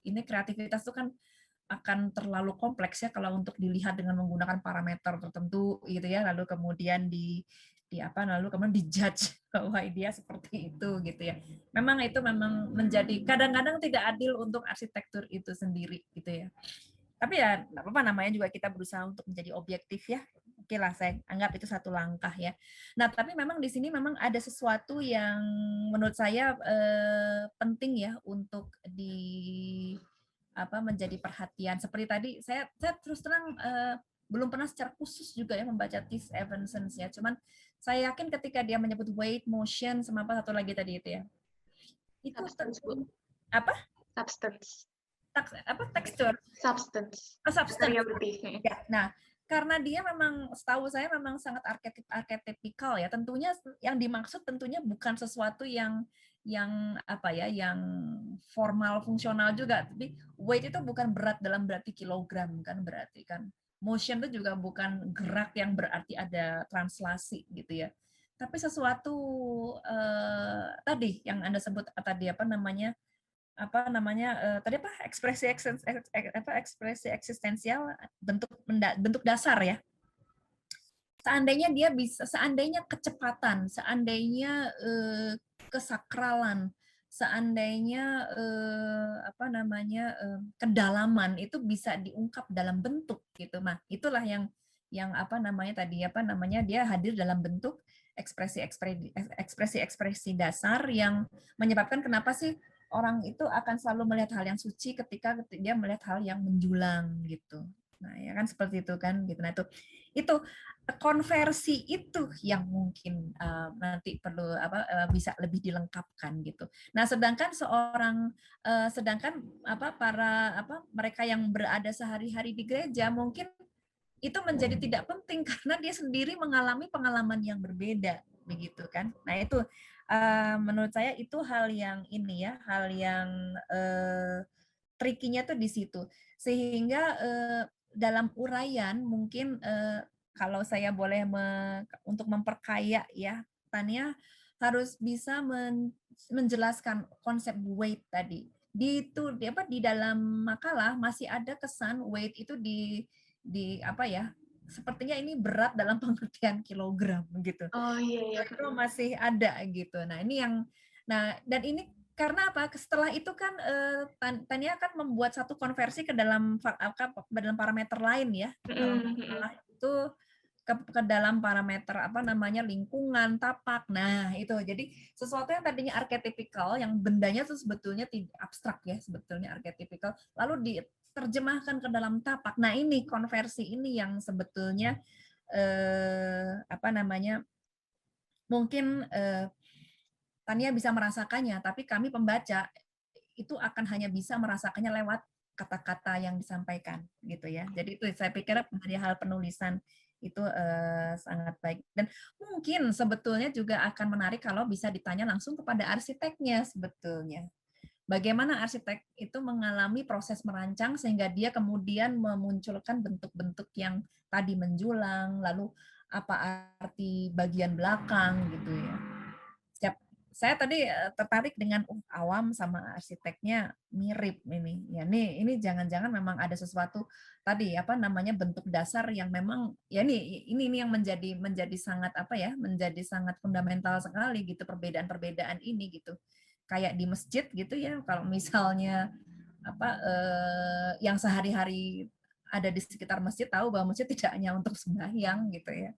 ini kreativitas itu kan akan terlalu kompleks ya kalau untuk dilihat dengan menggunakan parameter tertentu gitu ya, lalu kemudian lalu kemudian dijudge bahwa dia seperti itu gitu ya. Memang itu memang menjadi kadang-kadang tidak adil untuk arsitektur itu sendiri gitu ya. Tapi ya nggak apa-apa, namanya juga kita berusaha untuk menjadi objektif ya. Oke lah, saya anggap itu satu langkah ya. Nah, tapi memang di sini memang ada sesuatu yang menurut saya penting ya untuk menjadi perhatian. Seperti tadi saya terus terang belum pernah secara khusus juga ya membaca Tis Evanson ya. Cuman saya yakin ketika dia menyebut weight, motion, sama apa satu lagi tadi itu ya. Itu apa? Substance. Tekstur. Substance. Ya, nah, karena dia memang setahu saya memang sangat arketipikal ya. Tentunya yang dimaksud tentunya bukan sesuatu yang apa ya, yang formal fungsional juga, tapi weight itu bukan berat dalam berarti kilogram kan, berarti kan. Motion itu juga bukan gerak yang berarti ada translasi gitu ya. Tapi sesuatu tadi yang Anda sebut tadi ekspresi eksistensial, bentuk dasar ya. Seandainya kecepatan, seandainya kesakralan, seandainya kedalaman itu bisa diungkap dalam bentuk gitu. Nah, itulah yang dia hadir dalam bentuk ekspresi dasar yang menyebabkan kenapa sih orang itu akan selalu melihat hal yang suci ketika dia melihat hal yang menjulang gitu. Nah, ya kan seperti itu kan gitu. Nah, itu konversi itu yang mungkin nanti perlu bisa lebih dilengkapkan gitu. Nah, sedangkan mereka yang berada sehari-hari di gereja mungkin itu menjadi tidak penting karena dia sendiri mengalami pengalaman yang berbeda begitu kan. Nah, itu menurut saya itu hal yang tricky-nya tuh di situ. Sehingga dalam uraian mungkin kalau saya boleh untuk memperkaya ya, Tania harus bisa menjelaskan konsep weight tadi. di dalam makalah masih ada kesan weight itu di apa ya? Sepertinya ini berat dalam pengertian kilogram gitu. Oh iya. Itu masih ada gitu. Nah, dan ini karena apa? Setelah itu kan Tania akan membuat satu konversi ke dalam parameter lain ya. Dalam itu ke dalam parameter apa namanya lingkungan, tapak. Nah, itu. Jadi sesuatu yang tadinya archetypical, yang bendanya tuh sebetulnya tidak abstrak ya, sebetulnya archetypical, lalu diterjemahkan ke dalam tapak. Nah, ini konversi ini yang sebetulnya apa namanya? Mungkin Tania bisa merasakannya, tapi kami pembaca itu akan hanya bisa merasakannya lewat kata-kata yang disampaikan gitu ya. Jadi itu saya pikir dari hal penulisan itu sangat baik, dan mungkin sebetulnya juga akan menarik kalau bisa ditanya langsung kepada arsiteknya sebetulnya. Bagaimana arsitek itu mengalami proses merancang sehingga dia kemudian memunculkan bentuk-bentuk yang tadi menjulang, lalu apa arti bagian belakang gitu ya. Saya tadi tertarik dengan awam sama arsiteknya mirip ini. Ya ini jangan-jangan memang ada sesuatu tadi apa namanya bentuk dasar yang memang ya ini yang menjadi sangat apa ya, menjadi sangat fundamental sekali gitu perbedaan-perbedaan ini gitu. Kayak di masjid gitu ya, kalau misalnya apa yang sehari-hari ada di sekitar masjid tahu bahwa masjid tidak hanya untuk sembahyang gitu ya.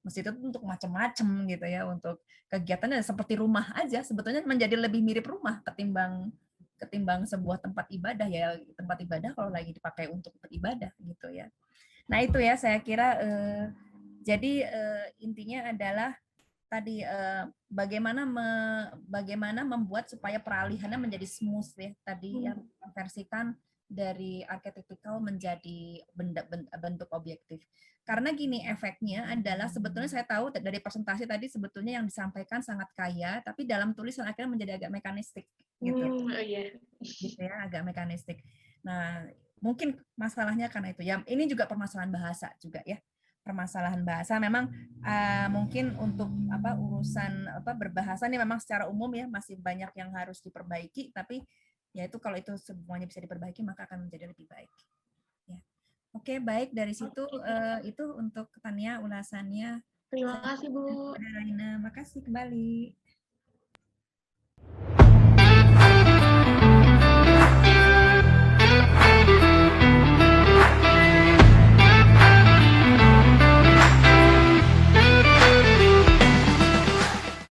Masjid itu untuk macam-macam gitu ya, untuk kegiatannya seperti rumah aja, sebetulnya menjadi lebih mirip rumah ketimbang sebuah tempat ibadah ya. Tempat ibadah kalau lagi dipakai untuk beribadah gitu ya. Nah itu ya saya kira jadi intinya adalah tadi bagaimana membuat supaya peralihannya menjadi smooth ya, tadi yang konversikan dari archetypical menjadi bentuk objektif. Karena gini, efeknya adalah sebetulnya saya tahu dari presentasi tadi sebetulnya yang disampaikan sangat kaya, tapi dalam tulisan akhirnya menjadi agak mekanistik gitu. Gitu ya, agak mekanistik. Nah, mungkin masalahnya karena itu. Ya, ini juga permasalahan bahasa juga ya. Permasalahan bahasa memang mungkin untuk urusan berbahasa ini memang secara umum ya masih banyak yang harus diperbaiki, tapi ya itu kalau itu semuanya bisa diperbaiki maka akan menjadi lebih baik. Ya. Oke, baik dari situ itu untuk Tania ulasannya. Terima kasih Bu. Raina, makasih kembali.